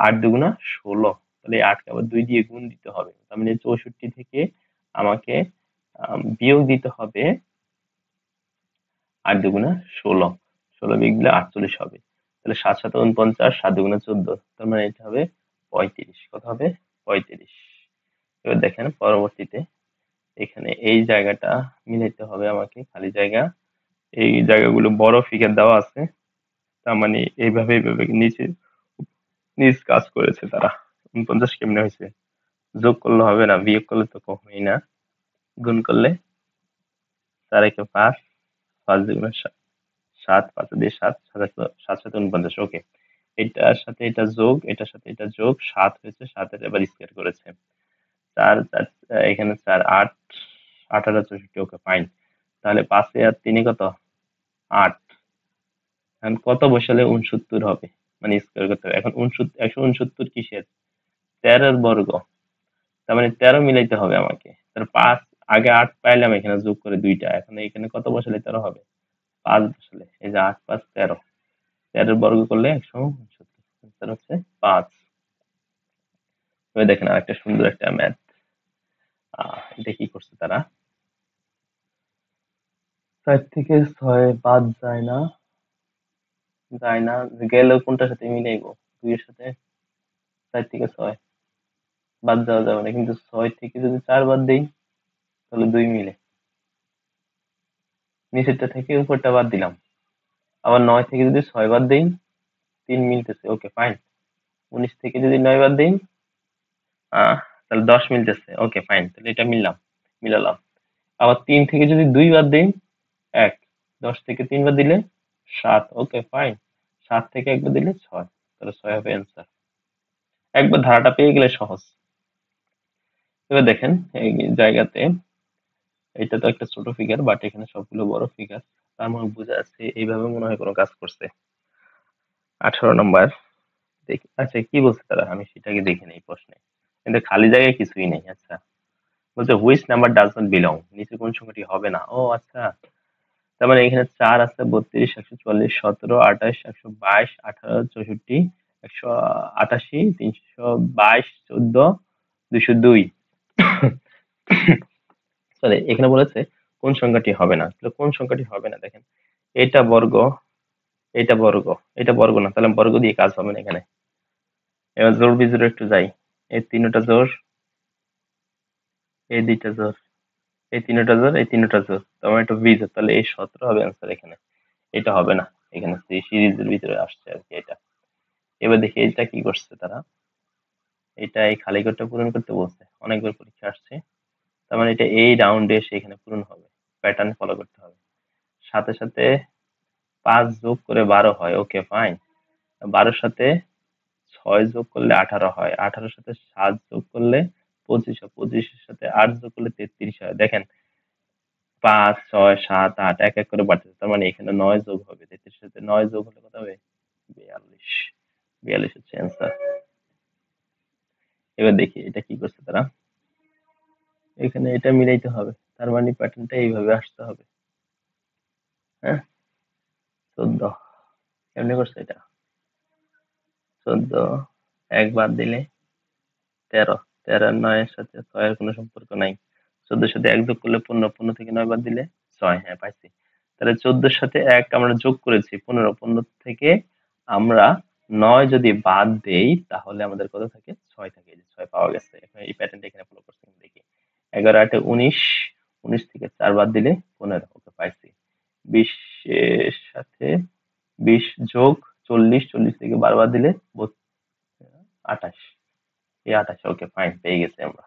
8 দুগুণা 16। তাহলে 8 কে আবার 2 দিয়ে গুণ দিতে হবে। তার মানে 64 থেকে আমাকে বিয়োগ দিতে হবে 8 দুগুণা 16। 16 বিয়োগ দিলে 48 হবে। তাহলে 7 7 49, 7 দুগুণা 14। তার মানে এটা হবে 35। কত হবে? 35। এবার দেখেন পরবর্তীতে এখানে এই জায়গাটা মিলাইতে হবে আমাকে, খালি জায়গা। এই জায়গাগুলো বড় ফিগার দেওয়া আছে, তার মানে এইভাবে নিচে নিজ কাজ করেছে তারা। 49 কেমনে হয়েছে? যোগ করলে হবে না, বিয়োগ করলে তো কখনোই না, গুণ করলে 4 একে 5, 5 দুগুণে 7, 5 দিয়ে 7, 7 7 49। ওকে, এটার সাথে এটা যোগ, এটার সাথে এটা যোগ, 7 হয়েছে, 7 এর এবার স্কয়ার করেছে। 4 4, এখানে 4 8, 8 আর 64। Okay fine. তাহলে 5 আর 3 কত? 8। এখন কত বসালে 69 হবে? মানে স্কয়ার করতে হবে। এখন 169 কিসের? 13 এর বর্গ। তার মানে 13 মিলাইতে হবে আমাকে। তাহলে 5, আগে 8 পাইলাম, এখানে যোগ করে 2টা। এখন এখানে কত বসালে 13 হবে? 5 বসালে। এই যে 8 5 13, 13 এর বর্গ করলে 169, আনসার হচ্ছে 5। এবার দেখেন আরেকটা সুন্দর একটা ম্যাথ। এটা কি করছে তারা? 4 থেকে 6 বাদ যায় না, যায় না, গেলেও কোনটার সাথে মিলাইবো? 2 এর সাথে। 4 থেকে 6 বাদ দেওয়া যাবে না, কিন্তু 6 থেকে যদি 4 বাদ দেই তাহলে 2 মিলে। নিচেরটা থেকে উপরটা বাদ দিলাম। আবার 9 থেকে যদি 6 বাদ দেই 3 মিলতেছে। Okay fine. 19 থেকে যদি 9 বাদ দেই আহ তাহলে 10 মিলতেছে। ওকে ফাইন, তাহলে এটা মিলালাম। আবার 3 থেকে যদি 2 বাদ দেই 1, 10 থেকে 3 বাদ দিলে 7। Okay fine. 7 থেকে 1 বাদ দিলে 6, তাহলে 6 হবে অ্যান্সার। একবার ধারাটা পেয়ে গেলে সহজ। এবার দেখেন এই জায়গাতে এটা তো একটা ছোট ফিগার, বাট এখানে সবগুলো বড় ফিগার। তার মানে বোঝা যাচ্ছে এইভাবে মনে হয় কোনো কাজ করছে। 18 নম্বর দেখি, আচ্ছা কি বলছে তারা, আমি সেটাকে দেখে নেই প্রশ্নে। কিন্তু খালি জায়গায় কিছুই নেই। আচ্ছা, বলছে which number does not belong, নিচে কোন সংখ্যাটি হবে না। ও আচ্ছা, তার মানে এখানে 4 আছে, 32, 144, 17, 28, 122, 18, 64, 188, 322, 14, 202। সরি, এখানে বলেছে কোন সংখ্যাটি হবে না। তাহলে কোন সংখ্যাটি হবে না? দেখেন এটা বর্গ, এটা বর্গ, এটা বর্গ না, তাহলে বর্গ দিয়ে কাজ হবে না এখানে। এবার জোর বিজোড়ে একটু যাই। এই তিনটা জোর, এই দুইটা জোর, এই তিনটা জোর, এই তিনটা জোর, তারপর একটা বিজোড়, তাহলে এই 17 হবে অ্যান্সার এখানে। এটা হবে না, এখানে সিরিজের ভিতরে আসছে আর কি এটা। এবার দেখি এটা কি করছে তারা। এটা এই খালি ঘরটা পূরণ করতে বলছে, অনেকবার পরীক্ষা আসছে। তার মানে এটা এই রাউন্ডে এসে এখানে পূরণ হবে, প্যাটার্ন ফলো করতে হবে। সাথে সাথে 5 যোগ করে 12 হয়। Okay fine. 12 সাথে 6 যোগ করলে 18 হয়, 18 সাথে 7 যোগ করলে 25 হয়, 25 এর সাথে 8 যোগ করলে 33 হয়। দেখেন 5 6 7 8 এক এক করে বাড়তেছে, তার মানে এখানে 9 যোগ হবে। 33 এর সাথে 9 যোগ হলে কত হবে? 42। 42 হচ্ছে অ্যান্সার। এবার দেখি এটা কি করছে তারা। এখানে এটা মিলাইতে হবে, তার মানে প্যাটার্নটা এইভাবে আসতে হবে। হ্যাঁ, 14 কেমনে করছে এটা? 14 এক বাদ দিলে 13, 13 9 এর সাথে 6 এর কোনো সম্পর্ক নাই। 14 সাথে 1 যোগ করলে 15, 15 থেকে 9 বাদ দিলে 6। হ্যাঁ, পাইছি। তাহলে 14 সাথে 1 আমরা যোগ করেছি 15, 15 থেকে আমরা 9 যদি বাদ দেই তাহলে আমাদের কত থাকে? 6 থাকে। এই যে 6 পাওয়া গেছে। এখন এই প্যাটার্নটা এখানে ফলো করছি দেখি। 11 8 19, 19 থেকে 4 বাদ দিলে 15। ওকে, পাইছি। 20 এর সাথে 20 যোগ 40, 40 থেকে 12 বাদ দিলে 28। এই 28। ওকে, ফাইন, পেয়ে গেছি আমরা।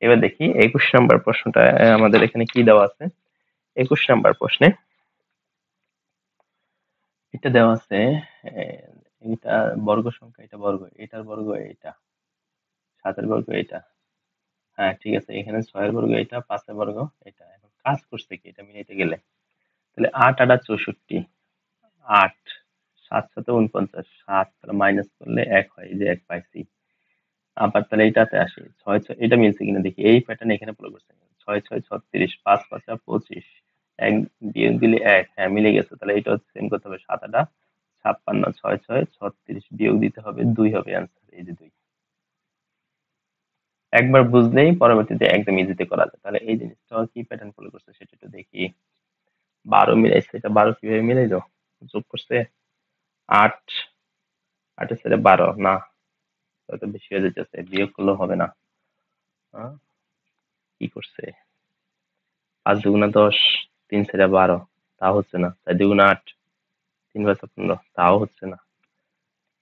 এবার দেখি 21 নাম্বার প্রশ্নটা আমাদের এখানে কি দেওয়া আছে। 21 নাম্বার প্রশ্নে এটা দেওয়া আছে, এটা বর্গ সংখ্যা, এটা বর্গ, এটার বর্গ এটা, 7 এর বর্গ এটা। হ্যাঁ, ঠিক আছে, এখানে 6 এর বর্গ এটা, 5 এর বর্গ এটা। এখন কাজ করছে কি এটা মিলাইতে গেলে? তাহলে 8 8 64, 8 7 7 49, 7 তাহলে মাইনাস করলে 1 হয়, এই যে 1 পাইছি। আবার তাহলে এটাতে আসি, 6 6 এটা মিলছে কিনা দেখি। এই প্যাটার্ন এখানে ফলো করছে। 6 6 36, 5 5 25, 1 বিয়োগ দিলে 1। হ্যাঁ, মিলে গেছে। তাহলে এটা সেম করতে হবে। 7 8 56, 6 6 36 বিয়োগ দিতে হবে 2 হবে অ্যান্সার। এই যে 2। একবার বুঝলেই পরবর্তীতে একদম ইজিতে করা যায়। তাহলে এই জিনিসটা কি প্যাটার্ন ফলো করছে সেটা একটু দেখি। 12 মিলাইছে, এটা 12 কিভাবে মিলাইলো? যোগ করছে 8, 8 এর সাথে 12 না, তত বেশি হয়ে যাচ্ছে। বিয়োগ করলেও হবে না। হ্যাঁ, কি করছে? 5 দুগুণা 10, 3 ছেড়ে 12, তাও হচ্ছে না। 4 দুগুণা 8, 3 5 15, তাও হচ্ছে না।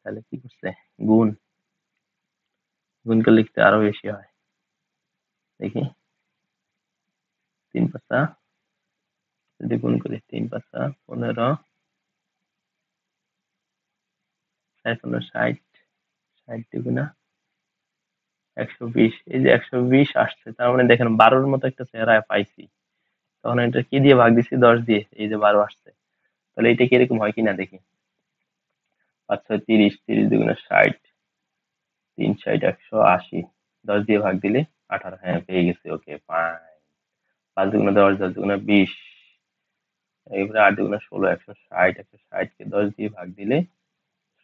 তাহলে কি করছে? গুণ। গুণ করলে লিখতে আরো বেশি হয়। দেখি, 3 5 যদি গুণ করি, 3 5 15, 4 15 60, 60 দুগুণা 120। এই যে 120 আসছে, তার মানে দেখেন 12-র মতো একটা চেহারা পাইছি। তখন এটা কি দিয়ে ভাগ দিছি? 10 দিয়ে। এই যে 12 আসছে। তাহলে এটা কি এরকম হয় কিনা দেখি। 5 6 30, 30 দুগুণা 60, 3 60 180, 10 দিয়ে ভাগ দিলে 18। হ্যাঁ, পেয়ে গেছি। ওকে, ফাইন। 5 দুগুণা 10, 10 দুগুণা 20, এবারে 8 দুগুণা 16, 160, 160 কে 10 দিয়ে ভাগ দিলে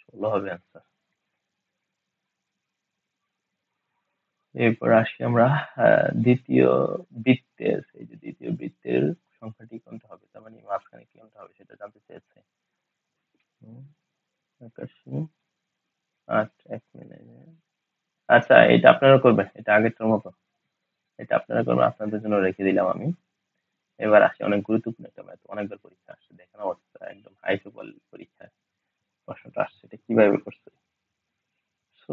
16 হবে অ্যান্সার। এরপর আসি আমরা দ্বিতীয় বৃত্তের। এই যে দ্বিতীয় বৃত্তের সংখ্যাটি কোনটা হবে, তার মানে মাঝখানে কোনটা হবে সেটা জানতে চেয়েছে। 81 8 1 মিলে। আচ্ছা, এটা আপনারা করবেন, এটা আগেরটার মতো। এটা আপনারা করবেন, আপনাদের জন্য রেখে দিলাম আমি। এবার আসি অনেক গুরুত্বপূর্ণ একটা ম্যাথ, অনেকবার পরীক্ষা আসছে, দেখেন অবস্থা একদম হাই সুপার পরীক্ষায় প্রশ্নটা আসছে। এটা কিভাবে করছে? So,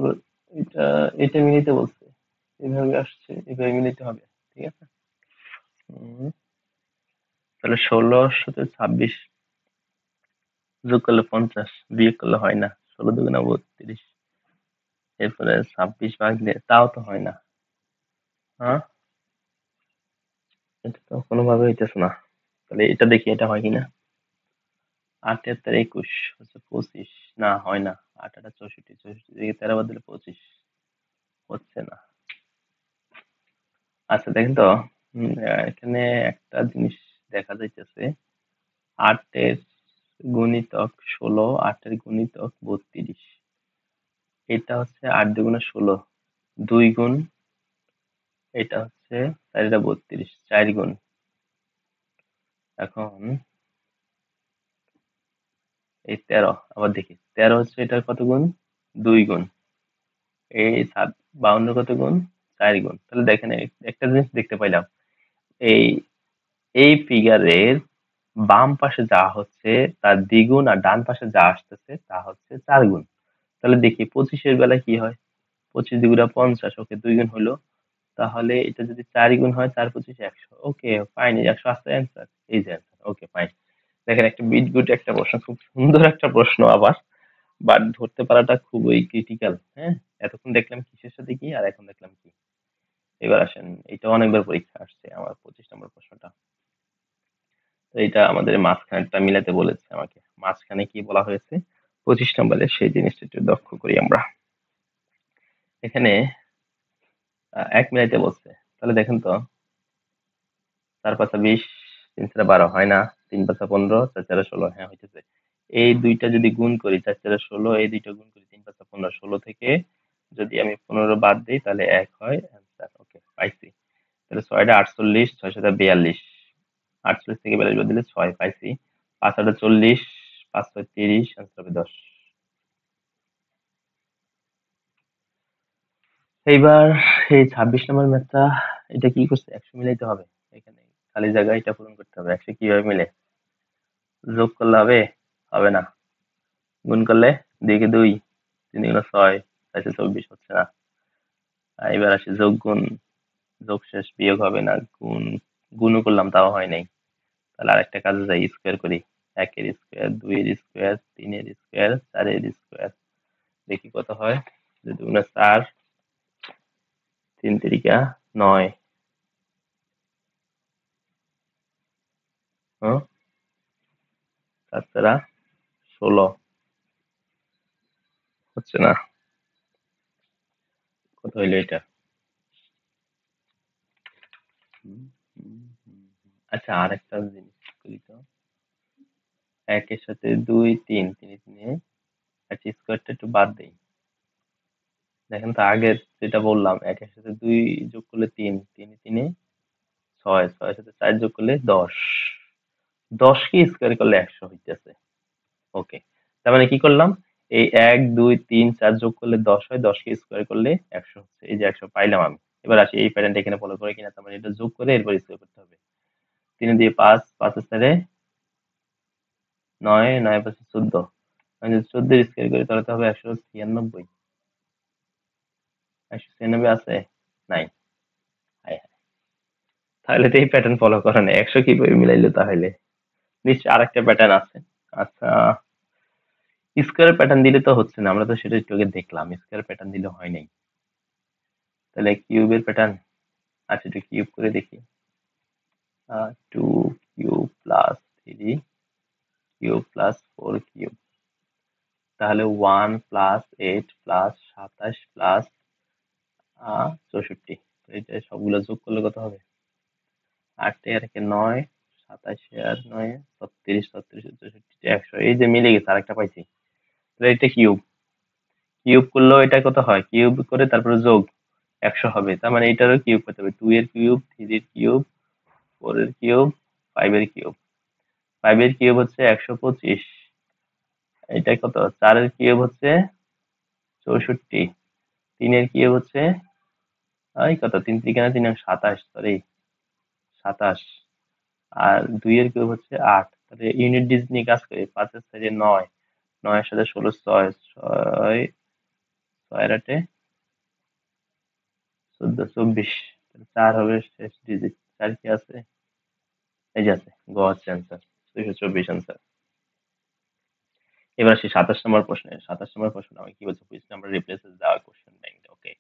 এটা এটা মিলাইতে বলছে, এভাবে আসছে, এভাবে মিলাইতে হবে। ঠিক আছে। হুম, তাহলে 16 সাথে 26 যোগ করলে 50, বিয়োগ করলে হয় না। 16 দুগুণা 32, এরপরে 26 ভাগ দিলে তাও তো হয় না। হ্যাঁ, এটা তো কোনোভাবে হইতেছে না। তাহলে এটা দেখি এটা হয় কিনা। 8 এর 21 হচ্ছে 25, না হয় না। 8 8 64, 64 থেকে 13 বাদ দিলে 25, হচ্ছে না। আচ্ছা, দেখেন তো, এখানে একটা জিনিস দেখা যাইতেছে। 8 এর গুণিতক 16, 8 এর গুণিতক 32, এটা হচ্ছে 8 দুগুণে 16, 2 গুণ, এটা হচ্ছে 4 এটা 32, 4 গুণ। এখন এই 13 আবার দেখি, 13 হচ্ছে এটার কত গুণ? 2 গুণ। এই 52 কত গুণ? 4 গুণ। তাহলে দেখেন একটা জিনিস দেখতে পাইলাম, এই এই ফিগারের বাম পাশে যা হচ্ছে তার দ্বিগুণ, আর ডান পাশে যা আসতেছে তা হচ্ছে 4 গুণ। তাহলে দেখি 25 এর বেলায় কি হয়। 25 দুগুণা 50, ওকে 2 গুণ হলো। তাহলে এটা যদি 4 গুণ হয়, 4 25 100। ওকে, ফাইন, 100 আসছে অ্যান্সার। এই যে অ্যান্সার। ওকে, ফাইন। দেখেন একটা বিটগুট একটা প্রশ্ন, খুব সুন্দর একটা প্রশ্ন আবার, বাট ধরতে পারাটা খুবই ক্রিটিক্যাল। হ্যাঁ, এতক্ষণ দেখলাম কিসের সাথে কি, আর এখন দেখলাম কি। এবার আসেন, এটা অনেকবার পরীক্ষা আসছে আমার 25 নম্বর প্রশ্নটা। তো এটা আমাদের মাঝখানেরটা মিলাতে বলেছে আমাকে। মাঝখানে কি বলা হয়েছে? 25 নম্বরে সেই জিনিসটা একটু লক্ষ্য করি আমরা। এখানে 1 মিনিটে বলছে, তাহলে দেখেন তো 4 × 5 = 20, 3 × 12 হয় না, 3 × 5 = 15, 4 × 16, হ্যাঁ হইতেছে। এই দুইটা যদি গুণ করি 4 × 16, এই দুইটা গুণ করি 3 × 5 = 15, 16 থেকে যদি আমি 15 বাদ দিই তাহলে 1 হয়, অ্যান্সার ওকে পাইছি। তাহলে 6 × 48, 6 × 7 = 42, 48 থেকে 42 বাদ দিলে 6 পাইছি। 5 × 8 = 40, 5 × 6 = 30, অ্যান্সার হবে 10। এইবার এই 26 নম্বর ম্যাথটা, এটা কি করছে, 100 মিলাইতে হবে। এখানে খালি জায়গায় এটা পূরণ করতে হবে। 100 কিভাবে মিলে? যোগ করলে হবে? হবে না। গুণ করলে 2 কে 2, 3 × 6, 4 × 24 হচ্ছে না। এবার আসি যোগ গুণ, যোগ শেষ, বিয়োগ হবে না, গুণও করলাম তাও হয় নাই। তাহলে আরেকটা কাজে যাই, স্কোয়ার করি। 1 এর স্কোয়ার, 2 এর স্কোয়ার, 3 এর স্কোয়ার, 4 এর স্কোয়ার, দেখি কত হয়। 2 × 4, 3 × 3 = 9, 4 × 4 = 16, হচ্ছে না। কত হইলো এটা? আচ্ছা, আরেকটা জিনিস করি তো। 1 এর সাথে 2, 3, 3 3 আচ্ছা, স্কোয়ারটা একটু বাদ দেই। দেখেন তো, আগের যেটা বললাম, 1 এর সাথে 2 যোগ করলে 3, 3 3 6, 6 এর সাথে 4 যোগ করলে 10, 10 কে স্কোয়ার করলে 100 হইতেছে। ওকে, তার মানে কি করলাম, এই 1 2 3 4 যোগ করলে 10 হয়, 10 কে স্কোয়ার করলে 100 হচ্ছে। এই যে 100 পাইলাম আমি। এবার আসি এই প্যাটার্নটা এখানে ফলো করে কিনা, তার মানে এটা যোগ করে এরপর স্কোয়ার করতে হবে। 3 দিয়ে 5, 5 এর সাথে 9, 9 5 14, আমি যদি 14 স্কোয়ার করি তাহলে তো হবে 196, 196 আছে? নাই। হায় হায়। তাহলে তো এই প্যাটার্ন ফলো করে না, 100 কিভাবে মিলাইলো তাহলে? নিশ্চয়ই আরেকটা প্যাটার্ন আছে। আচ্ছা, স্কোয়ার প্যাটার্ন দিলে তো হচ্ছে না, আমরা তো সেটা একটু আগে দেখলাম, স্কোয়ার প্যাটার্ন দিলে হয় নাই। তাহলে কিউবের প্যাটার্ন, আচ্ছা একটু কিউব করে দেখি। 2 cube plus 3 cube plus 4 cube, তাহলে 1 প্লাস 8 প্লাস 27 প্লাস 64। তো এটা সবগুলো যোগ করলে কত হবে? 8 আর 9, 27 আর 9 36, 36 64 100, এই যে মিলে গেছে, আরেকটা পাইছি। তাহলে এটা কিউব, কিউব করলেও এটা কত হয়, কিউব করে তারপরে যোগ 100 হবে। তার মানে এটারও কিউব করতে হবে, 2 এর কিউব, 3 এর কিউব, 4 এর কিউব, 5 এর কিউব। 5 এর কিউব হচ্ছে 125, এটা কত, 4 এর কিউব হচ্ছে 64, 3 এর কিউব হচ্ছে এই কত, 3 3 3 27, সরি 27, আর 2 এর কিউব হচ্ছে 8। তাহলে ইউনিট ডিজিট নিয়ে কাজ করি। 5 এর সাইডে 9, 9 এর সাথে 16, 6, 6 6 আর 8 14, 24, 4 হবে শেষ ডিজিট। 4 কি আছে? এই যে আছে, গ হচ্ছে অ্যান্সার, 224 অ্যান্সার। এবার আসি 27 নম্বর প্রশ্নে। 27 নম্বর প্রশ্ন আমাকে কি বলছে, which number replaces the question bank. Okay,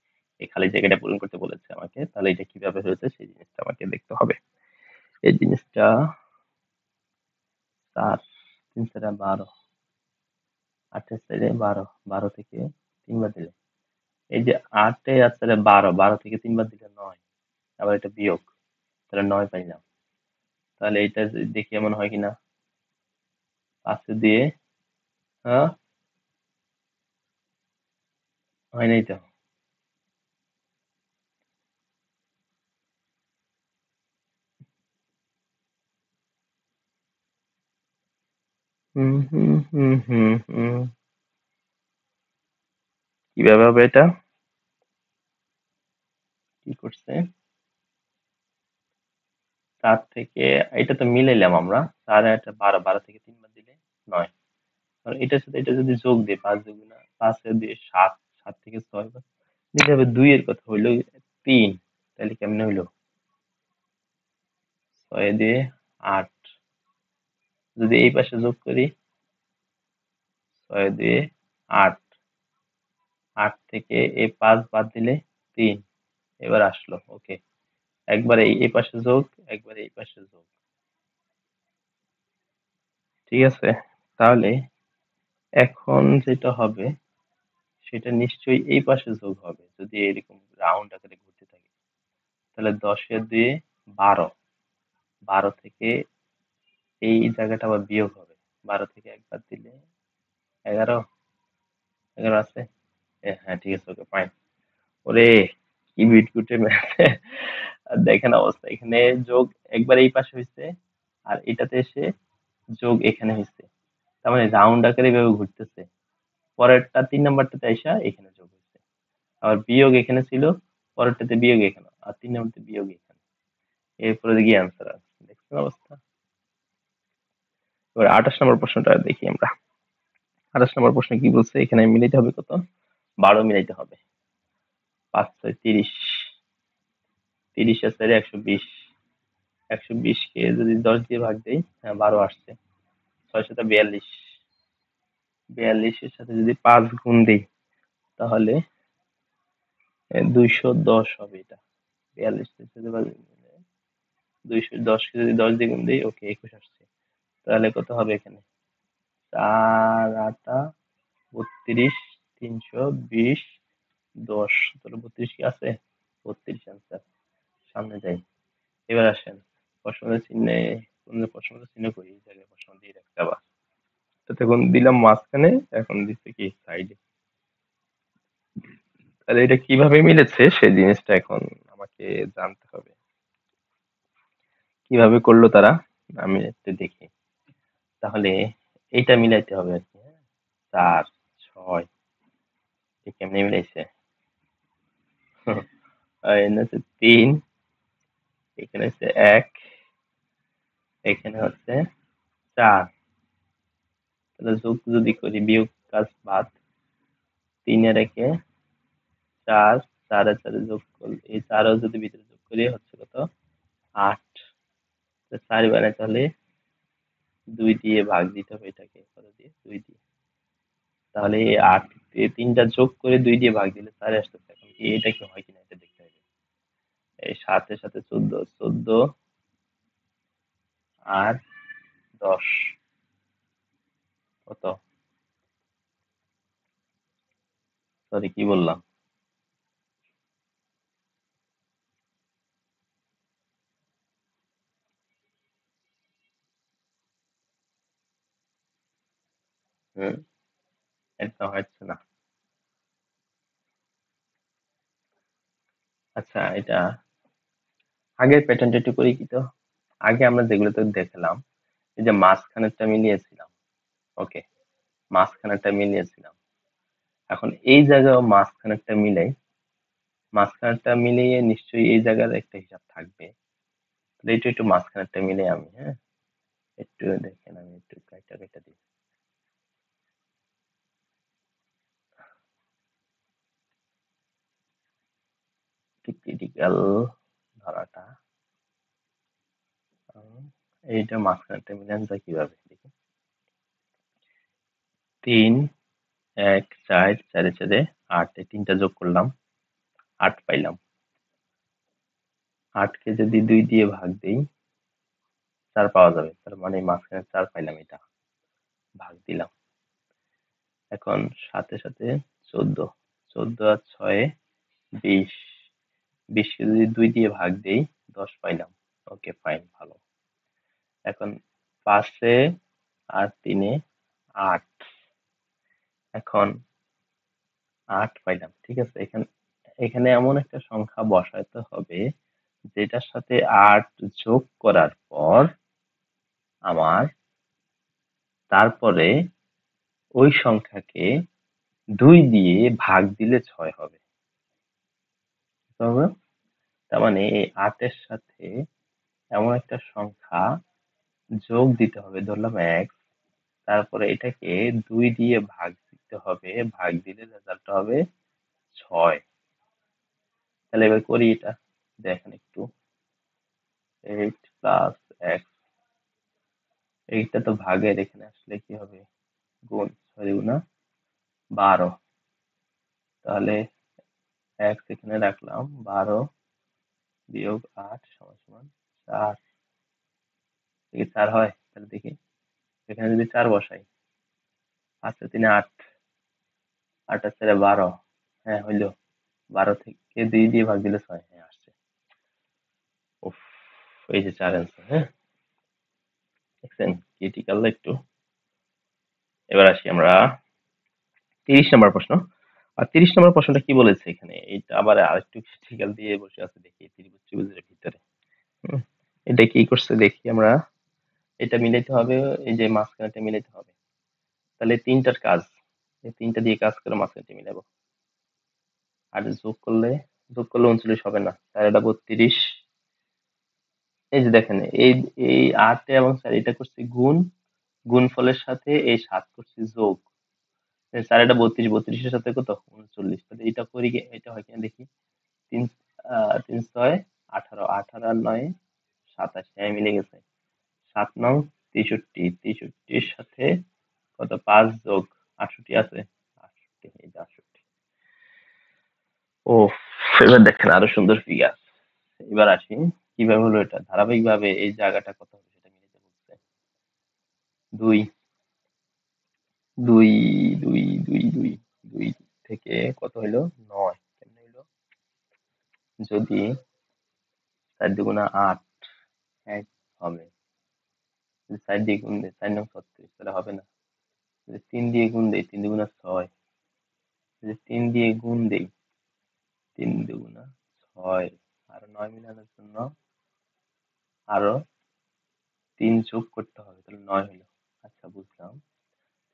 এই খালি জায়গাটা পূরণ করতে বলেছে আমাকে, তাহলে এটা কিভাবে হয়েছে সেই জিনিসটা আমাকে দেখতে হবে। এই জিনিসটা 4, 3 × 12, 8 এর সাইডে 12, 12 থেকে 3 বাদ দিলে, এই যে 8 এর আর 12, 12 থেকে 3 বাদ দিলে 9, আবার এটা বিয়োগ, তাহলে 9 পাইলাম। তাহলে এটা যদি দেখি এমন হয় কিনা, 5 দিয়ে, হ্যাঁ হয় নাই তো। হুম হুম হুম হুম হুম, কিভাবে হবে এটা, কি করছে? 4 থেকে, এটা তো মিলাইলাম আমরা, 4 আর 12, 12 থেকে 3 বাদ দিলে 9, আর এটার সাথে এটা যদি যোগ দিই, 5 যোগ না 5 এর দিয়ে 7, 7 থেকে 6 বাদ দিতে হবে। 2 এর কথা হইলো 3, তাহলে কেমনে হইলো, 6 দিয়ে 8, যদি এই পাশে যোগ করি, 6 দিয়ে 8, 8 থেকে এই 5 বাদ দিলে 3, এবার আসলো। ওকে, একবার এই পাশে যোগ, একবার এই পাশে যোগ, ঠিক আছে। তাহলে এখন যেটা হবে সেটা নিশ্চয়ই এই পাশে যোগ হবে যদি এরকম রাউন্ড আকারে ঘুরতে থাকে। তাহলে 10 এর 2 12, 12 থেকে এই জায়গাটা আবার বিয়োগ হবে। 12 থেকে একবার দিলে 11, 11 আছে। হ্যাঁ ঠিক আছে, ওকে ফাইন। ওরে কি বিটকুটে ম্যাথ! আর দেখেন অবস্থা, এখানে যোগ একবার এই পাশে হয়েছে আর এটাতে এসে যোগ এখানে হয়েছে, তার মানে রাউন্ড আকারে এভাবে ঘুরতেছে। পরেরটা 3 নাম্বারটাতে আইসা এখানে যোগ হয়েছে, আবার বিয়োগ এখানে ছিল, পরেরটাতে বিয়োগ এখানে, আর 3 নাম্বারটাতে বিয়োগ এখানে, এরপরে গিয়ে অ্যান্সার আছে। দেখছেন অবস্থা? এবার 28 নম্বর প্রশ্নটা দেখি আমরা। 28 নম্বর প্রশ্ন কি বলছে, এখানে মিলাইতে হবে কত? 12 মিলাইতে হবে। 5 6 30, 30 আর 4 120, 120 কে যদি 10 দিয়ে ভাগ দেই, হ্যাঁ 12 আসছে। 6 7 42, 42 এর সাথে যদি 5 গুণ দেই তাহলে 210 হবে এটা। 42 এর সাথে 210 কে যদি 10 দিয়ে গুণ দিই, ওকে 21 আসছে। তাহলে কত হবে এখানে? 4 8 32, 320, 10, তাহলে 32 কি আছে? 32 আনসার। সামনে যাই। এবার আসেন প্রশ্নটা চিহ্নে, প্রশ্নটা চিহ্ন করি, এই জায়গায় প্রশ্ন দিয়ে রাখতে আবার। তো তখন দিলাম মাঝখানে, এখন দিচ্ছে কি সাইডে। তাহলে এটা কিভাবে মিলেছে সেই জিনিসটা এখন আমাকে জানতে হবে। কিভাবে করলো তারা, আমি একটু দেখি। তাহলে এইটা মিলাইতে হবে আর কি, হ্যাঁ? 4 6 কেমনে মিলাইছে? আর এখানে হচ্ছে 3, এখানে হচ্ছে 1, এখানে হচ্ছে 4। তাহলে যোগ যদি করি, বিয়োগ কাজ বাদ। 3 এর 1 4, 4 আর 4 যোগ করলে, এই 4ও যদি ভিতরে যোগ করি হচ্ছে কত? 8। 4 বানাইতে হলে 2 দিয়ে ভাগ দিতে হবে এটাকে, কত দিয়ে? 2 দিয়ে। তাহলে এই 8 দিয়ে 3টা যোগ করে 2 দিয়ে ভাগ দিলে 4 আসতেছে। এখন কি এটা কি হয় কিনা এটা দেখতে হবে। এই 7 এর সাথে 14, 14 আর 10 কত? সরি কি বললাম? হুম, একদম হচ্ছে না। আচ্ছা এটা আগের প্যাটার্নটা একটু করি কি তো? আগে আমরা যেগুলোতে দেখলাম, এই যে মাঝখানেরটা মিলিয়েছিলাম, ওকে, মাঝখানেরটা মিলিয়েছিলাম। এখন এই জায়গায় মাঝখানেরটা মিলাই, মাঝখানেরটা মিলিয়ে নিশ্চয়ই এই জায়গার একটা হিসাব থাকবে। তাহলে এটা একটু মাঝখানেরটা মিলে আমি, হ্যাঁ একটু দেখেন, আমি একটু কাইটা কেটে দিই। ক্রিটিক্যাল ধারাটা, এইটা মাঝখানেরটা মিলান যায় কিভাবে দেখি। 3 1 4, 4 4 8, এই 3টা যোগ করলাম, 8 পাইলাম। 8 কে যদি 2 দিয়ে ভাগ দেই 4 পাওয়া যাবে, তার মানে মাঝখানে 4 পাইলাম, এটা ভাগ দিলাম। এখন সাথে সাথে 14, 14 আর 6 20, 20 কে যদি 2 দিয়ে ভাগ দেই 10 পাইলাম। ওকে ফাইন, ভালো। এখন 5 আর 3 8, এখন 8 পাইলাম, ঠিক আছে। এখানে এখানে এমন একটা সংখ্যা বসাতে হবে যেটার সাথে 8 যোগ করার পর আমার, তারপরে ওই সংখ্যাকে 2 দিয়ে ভাগ দিলে 6 হবে। তবে তার মানে এই 8 এর সাথে এমন একটা সংখ্যা যোগ দিতে হবে, ধরলাম 1, তারপরে এটাকে 2 দিয়ে ভাগ দিতে হবে, ভাগ দিলে রেজাল্ট হবে 6। তাহলে এবার করি এটা, দেখেন একটু। 8 প্লাস x, এইটা তো ভাগের, এখানে আসলে কি হবে? গুণ, 6 গুণা 12। তাহলে x এখানে রাখলাম, 12 বিয়োগ 8 সমান সমান 4। দেখি 4 হয়? তাহলে দেখি, এখানে যদি 4 বসাই, আচ্ছা 3 8, 8 আর 4 12, হ্যাঁ হইলো। 12 থেকে 2 দিয়ে ভাগ দিলে 6, হ্যাঁ আসছে। উফ, এই যে 4 অ্যান্সার, হ্যাঁ দেখছেন ক্রিটিক্যাল একটু। এবার আসি আমরা 30 নম্বর প্রশ্ন। আর 30 নম্বর প্রশ্নটা কি বলেছে এখানে, এটা আবার আরেকটু ক্রিটিক্যাল দিয়ে বসে আছে, দেখি ত্রিভুজ ত্রিভুজের ভিতরে। হুম, এটা কি করছে দেখি আমরা। এটা মিলাইতে হবে, এই যে মাঝখানেটা মিলাইতে হবে। তাহলে তিনটার কাজ, এই তিনটা দিয়ে কাজ করে মাঝখানেটা মিলাবো। আর যোগ করলে 39 হবে না, তার এটা 32। এই যে দেখেন, এই এই 8 এবং 4 এটা করছি গুণ, গুণফলের সাথে এই 7 করছি যোগ। 4 এটা 32, 32 এর সাথে কত 39, তাহলে এটা করি এটা হয় কিনা দেখি। 3 3 6 18, 18 আর 9 27, হ্যাঁ মিলে গেছে। 7 9 63, 63 এর সাথে কত 5 যোগ 68 আছে, 68, এই যে 68। ও, এবার দেখেন আরো সুন্দর ফিগার। এবার আসি কিভাবে হলো এটা, ধারাবাহিক ভাবে এই জায়গাটা কত হবে সেটা মিলাতে বলছে। 2 2 2 2 2 2 থেকে কত হইলো 9, কেমনে হইলো, যদি 4 দুগুণা 8 এক হবে, যদি 4 দিয়ে গুণ দেই 4 নং 36, তাহলে হবে না। যদি 3 দিয়ে গুণ দেই 3 দুগুণা 6, যদি 3 দিয়ে গুণ দেই 3 দুগুণা 6, আরো 9 মিলানোর জন্য আরো 3 যোগ করতে হবে, তাহলে 9 হলো। আচ্ছা বুঝলাম।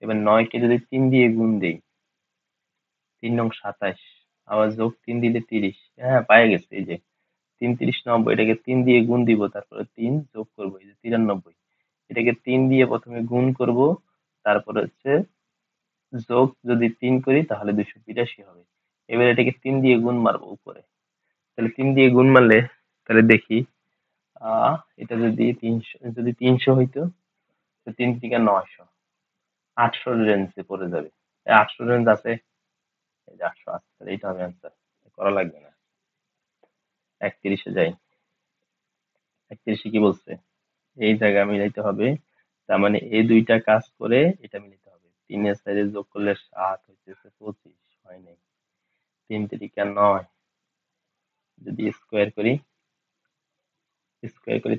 এবার 9 কে যদি 3 দিয়ে গুণ দেই 3 নং 27, আবার যোগ 3 দিলে 30, হ্যাঁ পাই গেছে। এই যে 3 30 90, এটাকে 3 দিয়ে গুণ দিব, তারপরে 3 যোগ করবো, এই যে 93। এটাকে 3 দিয়ে প্রথমে গুণ করব, তারপরে হচ্ছে যোগ যদি 3 করি তাহলে 282 হবে। এবার এটাকে 3 দিয়ে গুণ মারবো উপরে, তাহলে 3 দিয়ে গুণ মারলে তাহলে দেখি এটা যদি 300, যদি 300 হইতো, তো 3 থেকে 900, 800 রেঞ্জে পড়ে যাবে। 800 রেঞ্জ আছে, এই যে 800 আছে, তাহলে এইটা হবে অ্যান্সার, করা লাগবে না। 31 এ যাই, 31 কি বলছে, এই জায়গা মিলাইতে হবে। তার মানে এই দুইটা কাজ করে এটা মিলাইতে হবে। 3 এর সাইডে যোগ করলে 7 হইতেছে 25, হয় নাই। 3 তিরিকা 9, যদি স্কোয়ার করি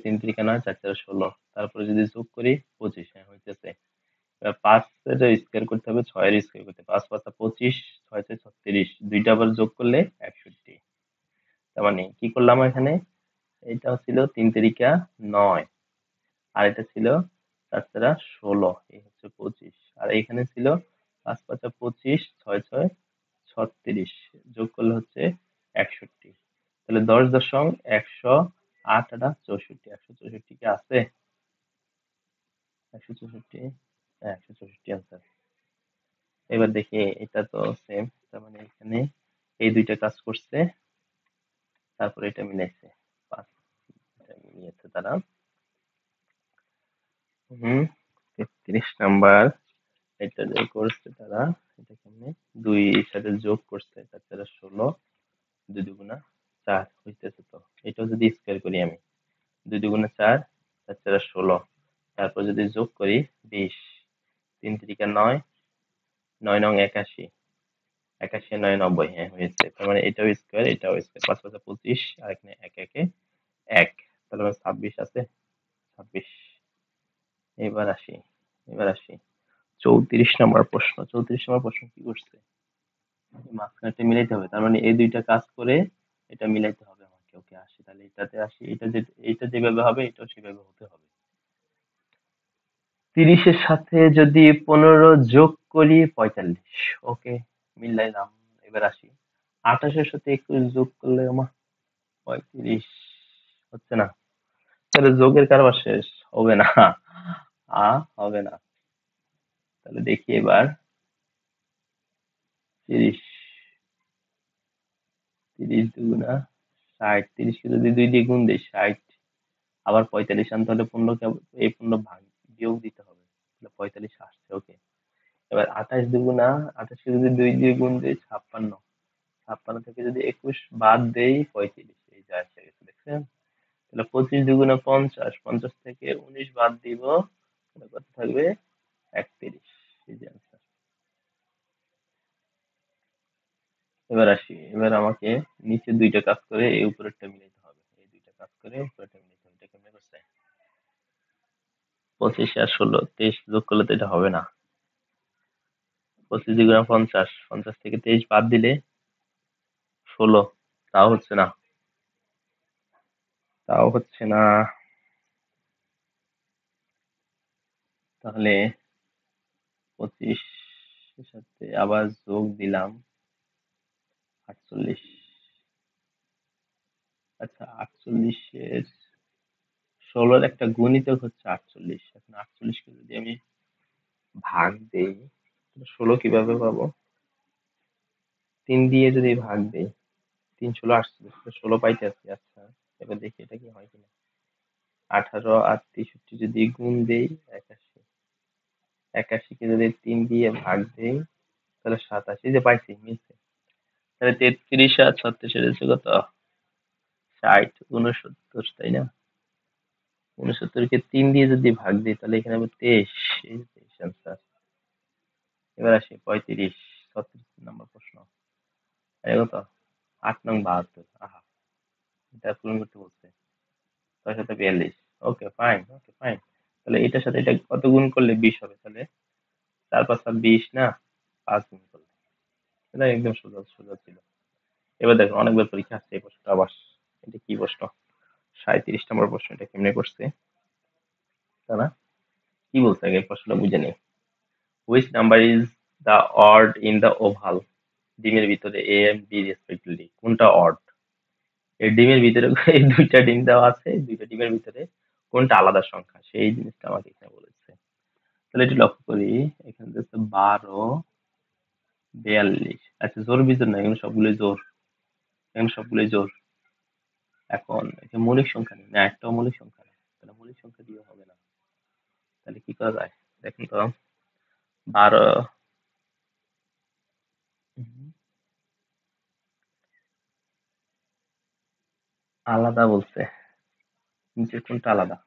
3 তিরিকা 9, 4 4 16, তারপরে যদি যোগ করি 25, হ্যাঁ হইতেছে। এবার 5 এর স্কোয়ার করতে হবে, 6 এর স্কোয়ার করতে হবে, 5 5 25, 6 6 36, দুইটা আবার যোগ করলে 61। তার মানে কি করলাম এখানে, এটা ছিল 3 তিরিকা 9, আর এটা ছিল 4 4 16, এই হচ্ছে 25, আর এখানে ছিল 5 5 25, 6 6 36, যোগ করলে হচ্ছে 61। তাহলে 10.108 64, 164 কি আছে, 164, হ্যাঁ 164 আনসার। এবার দেখি এটা তো সেম, তার মানে এখানে এই দুইটা কাজ করছে, তারপরে এটা মিলাইছে, 5 এটা মিলিয়েছে তারা। হুম, 33 নাম্বার, এটা যে করছে তারা, এটা কেমনে 2 এর সাথে যোগ করছে, 4 4 16, 2 দুগুণা 4 হইতেছে। তো এটাও যদি স্কোয়ার করি আমি, 2 দুগুণা 4, 4 4 16, তারপর যদি যোগ করি 20, 3 তিরিকা 9, 9 নং 81, 81 9 90, হ্যাঁ হয়েছে। তার মানে এটাও স্কোয়ার, এটাও স্কোয়ার, 5 5 25, আর এখানে 1 1 1, তাহলে 26 আছে, 26। এবার আসি 34 নম্বর প্রশ্ন। 34 নম্বর প্রশ্ন কি করছে, মাঝখানেরটা মিলাইতে হবে, তার মানে এই দুইটা কাজ করে এটা মিলাইতে হবে আমাকে। ওকে আসি, তাহলে এটাতে আসি, এটা যেভাবে হবে এটাও সেভাবে হতে হবে। 30 এর সাথে যদি 15 যোগ করি 45, ওকে মিলাইলাম। এবার আসি 28 এর সাথে 21 যোগ করলে আমার 35 হচ্ছে না, তাহলে যোগের কারবার শেষ, হবে না, হবে না। তাহলে দেখি এবার 30, 30 দুগুণা 60, 30 কে যদি 2 দিয়ে গুণ দেই 60, আবার 45 আনতে হলে 15 কে এই 15 ভাগ বিয়োগ দিতে হবে, তাহলে 45 আসছে। ওকে, এবার 28 দুগুণা 28 কে যদি 2 দিয়ে গুণ দেই 56, 56 থেকে যদি 21 বাদ দেই 35, এই যে আসে গেছে দেখছেন। তাহলে 25 দুগুণা 50, 50 থেকে 19 বাদ দিব, তাহলে কত থাকবে 31, এই যে answer। এবার আসি, এবার আমাকে নিচে দুইটা কাজ করে এই উপরেরটা মিলাইতে হবে, এই দুইটা কাজ করে উপরেরটা মিলাইতে হবে। এটা কেমনে করছে? 25 আর 16, 23 যোগ করলে তো এটা হবে না। 25 × 50, 50 থেকে 23 বাদ দিলে 16, তাও হচ্ছে না, তাও হচ্ছে না। তাহলে 25 এর সাথে আবার যোগ দিলাম 48। আচ্ছা, 48-এর 16-র একটা গুণিতক হচ্ছে 48। এখন 48-কে যদি আমি ভাগ দেই, 16 কিভাবে পাবো? 3 দিয়ে যদি ভাগ দেই, 3 × 16 = 48, 16 পাইতেছি। আচ্ছা, এবার দেখি এটা কি হয় কিনা। 18 আর 63 যদি গুণ দেই 81, 81-কে যদি 3 দিয়ে ভাগ দেই তাহলে 27। এই যে পাইছি, মিলছে। তাহলে 33 আর 36 হচ্ছে কত? 60, 69, তাই না? 69-কে 3 দিয়ে যদি ভাগ দিই তাহলে এখানে হবে 23। এই যে 23 আনসার। এবার আসি 35, 36 নম্বর প্রশ্ন। এটা কত? 8 নং 72। আহা, এটা পূরণ করতে বলছে। 6 × 42। Okay fine, okay fine. তাহলে এটার সাথে এটা কত গুণ করলে 20 হবে? তাহলে 4 × 5 = 20 না? 5 গুণ করলে। এটা একদম সোজা সোজা ছিল। এবার দেখো, অনেকবার পরীক্ষা আসছে এই প্রশ্নটা আবার। এটা কি প্রশ্ন? 37 নম্বর প্রশ্ন। এটা কেমনে করছে তারা? কি বলছে আগে প্রশ্নটা বুঝে নেই। Which number is the odd in the oval? ডিমের ভিতরে এ এন্ড বি রেসপেক্টিভলি কোনটা অড? এই ডিমের ভিতরে এই দুইটা ডিম দেওয়া আছে, এই দুইটা ডিমের ভিতরে কোনটা আলাদা সংখ্যা, সেই জিনিসটা আমাকে এখানে বলেছে। তাহলে এটি লক্ষ্য করি, এখানে হচ্ছে 12, 42। আচ্ছা, জোর বিজোর না, এগুলো সবগুলোই জোর, এগুলো সবগুলোই জোর। এখন এটা মৌলিক সংখ্যা নেই না, একটাও মৌলিক সংখ্যা নেই, তাহলে মৌলিক সংখ্যা দিয়ে হবে না। তাহলে কি করা যায় দেখুন তো। 12 আলাদা বলছে, নিচের কোনটা আলাদা?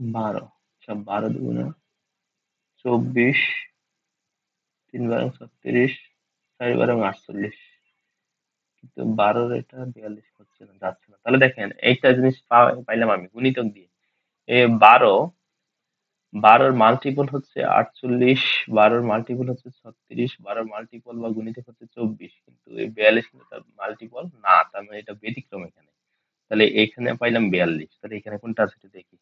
12। আচ্ছা, 12 × 2 = 24, 3 × 36, 4 × 48। কিন্তু 12-র এটা 42 হচ্ছে না, যাচ্ছে না। তাহলে দেখেন এইটা জিনিস পাইলাম আমি গুণিতক দিয়ে। এ 12, 12-র মাল্টিপল হচ্ছে 48, 12-র মাল্টিপল হচ্ছে 36, 12-র মাল্টিপল বা গুণিতক হচ্ছে 24, কিন্তু এই 42 কিন্তু তার মাল্টিপল না, তার মানে এটা ব্যতিক্রম এখানে। তাহলে এখানে পাইলাম 42, তাহলে এখানে কোনটা আছে একটু দেখি।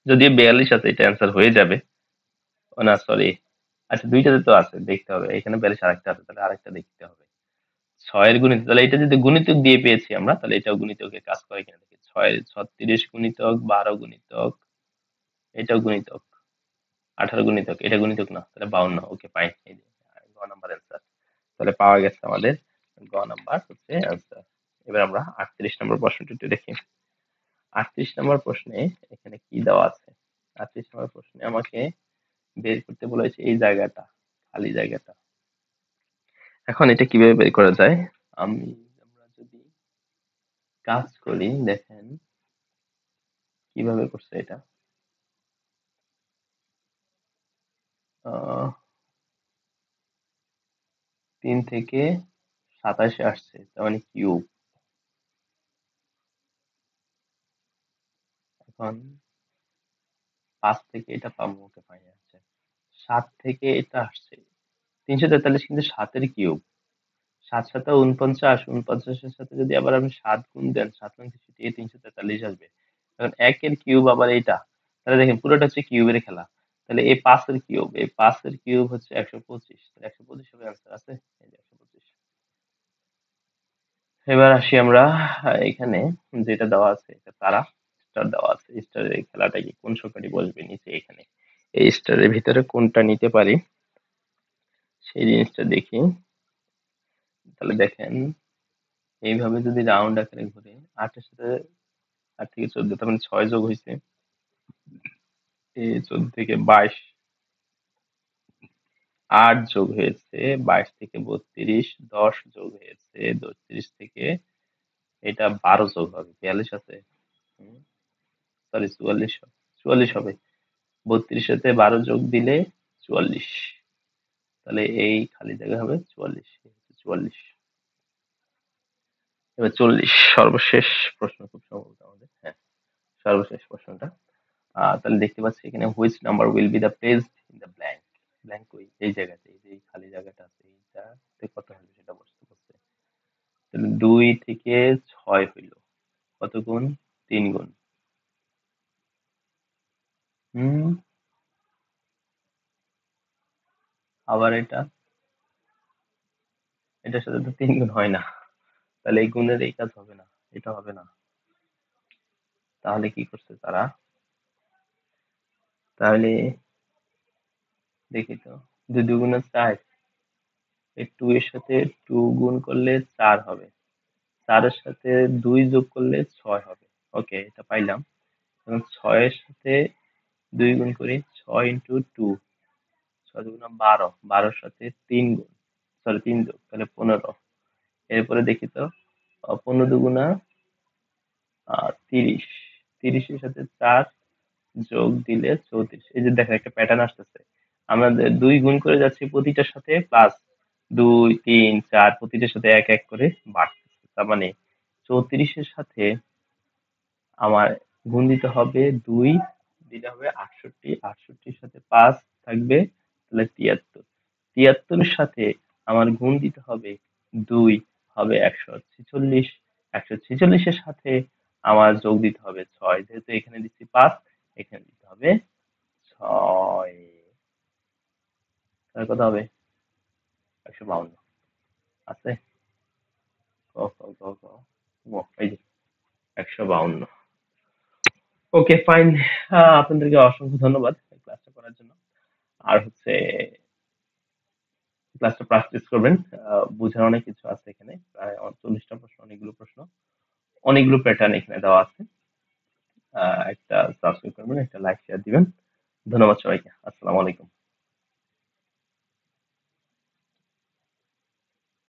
যদি 42 আছে এটা অ্যান্সার হয়ে যাবে। ও না, সরি। আচ্ছা, দুইটাতে তো আছে, দেখতে হবে। এখানে 42 আরেকটা আছে, তাহলে আরেকটা দেখতে হবে। 6-এর গুণিতক, তাহলে এটা যদি গুণিতক দিয়ে পেয়েছি আমরা, তাহলে এটাও গুণিতকে কাজ করে কিনা দেখি। 6 36 গুণিতক, 12 গুণিতক, এটাও গুণিতক, 18 গুণিতক, এটা গুণিতক না, তাহলে 52। ওকে ফাইন, এই যে গ নাম্বার অ্যান্সার। তাহলে পাওয়া গেছে আমাদের, গ নাম্বার হচ্ছে অ্যান্সার। এবার আমরা 38 নম্বর প্রশ্নটি একটু দেখি। 38 নম্বর প্রশ্নে এখানে কি দেওয়া আছে? 38 নম্বর প্রশ্নে আমাকে বের করতে বলেছে এই জায়গাটা, খালি জায়গাটা। এখন এটা কিভাবে বের করা যায়? আমি আমরা যদি কাজ করি, দেখেন কিভাবে করছে এটা। আহ 3 থেকে 27 আসছে, তার মানে কিউব। এখন 5 থেকে এটা পাবো, ওকে ফাইন আছে। 7 থেকে এটা আসছে 343, কিন্তু 7-এর কিউব। 7 7 49, 49-এর সাথে যদি আবার আপনি 7 গুণ দেন, 7 নং 63 থেকে 343 আসবে। এখন 1-এর কিউব আবার এইটা, তাহলে দেখেন পুরোটা হচ্ছে কিউবের খেলা। তাহলে এই 5-এর কিউব, এই 5-এর কিউব হচ্ছে 125, তাহলে 125 হবে অ্যান্সার আছে, এই যে 125। এবার আসি আমরা এখানে যেটা দেওয়া আছে, এটা তারা স্টার দেওয়া আছে। স্টারের এই খেলাটা কি, কোন সংখ্যাটি বসবে নিচে এখানে, এই স্টারের ভিতরে কোনটা নিতে পারি সেই জিনিসটা দেখি। তাহলে দেখেন, এইভাবে যদি রাউন্ড আকারে ঘুরে, 8-এর সাথে 8 থেকে 14, তার মানে 6 যোগ হয়েছে, এই 14 থেকে 22, 8 যোগ হয়েছে 22 থেকে 32, 10 যোগ হয়েছে 32 থেকে এটা 12 যোগ হবে, 42 আছে, সরি 44, 44 হবে। 32 সাথে 12 যোগ দিলে 44, তাহলে এই খালি জায়গা হবে 44, 44। এবার 40, সর্বশেষ প্রশ্ন, খুব সম্ভবত আমাদের, হ্যাঁ সর্বশেষ প্রশ্নটা। তাহলে দেখতে পাচ্ছি এখানে which number will be the placed in the blank. Blank ওই এই জায়গাতে, এই যে এই খালি জায়গাটা আছে এইটাতে কত হবে সেটা বসতে বসতে। তাহলে 2 থেকে 6 হইল, কত গুণ? 3 গুণ। হুম, আবার এটার সাথে তো 3 গুণ হয় না, তাহলে এই গুণের এই কাজ হবে না, এটা হবে না। তাহলে কি করছে তারা? তাহলে দেখি তো, 2 দুগুণে 4, এই 2 এর সাথে 2 গুণ করলে 4 হবে, 4 এর সাথে 2 যোগ করলে 6 হবে। ওকে, এটা পাইলাম। এবং 6 এর সাথে 2 গুণ করি, 6 ইন্টু 2, 6 দুগুণা 12, 12 এর সাথে 3 গুণ, সরি 3 যোগ, তাহলে 15। এরপরে দেখি তো, 15 দুগুণা 30, 30 এর সাথে 4 যোগ দিলে 34। এই যে দেখো একটা প্যাটার্ন আসতেছে, আমাদের 2 গুণ করে যাচ্ছি প্রতিটার সাথে, প্লাস 2 3 4 প্রতিটার সাথে এক এক করে বাড়তেছে। তার মানে 34 এর সাথে আমার গুণ দিতে হবে 2, দিলে হবে 68, 68 এর সাথে 5 থাকবে, তাহলে 73, 73 এর সাথে আমার গুণ দিতে হবে 2, হবে 146, 146 এর সাথে আমার যোগ দিতে হবে 6, যেহেতু এখানে দিচ্ছি 5, এখানে দিতে হবে 6, তাহলে কত হবে? 152 আছে। ক ক ক ক এই যে 152। ওকে ফাইন, আপনাদেরকে অসংখ্য ধন্যবাদ এই ক্লাসটা করার জন্য। আর হচ্ছে ক্লাসটা প্র্যাকটিস করবেন, বোঝার অনেক কিছু আছে এখানে, প্রায় 40টা প্রশ্ন, অনেকগুলো প্রশ্ন, অনেকগুলো প্যাটার্ন এখানে দেওয়া আছে। একটা সাবস্ক্রাইব করবেন, একটা লাইক শেয়ার দিবেন। ধন্যবাদ সবাইকে, আসসালামু আলাইকুম।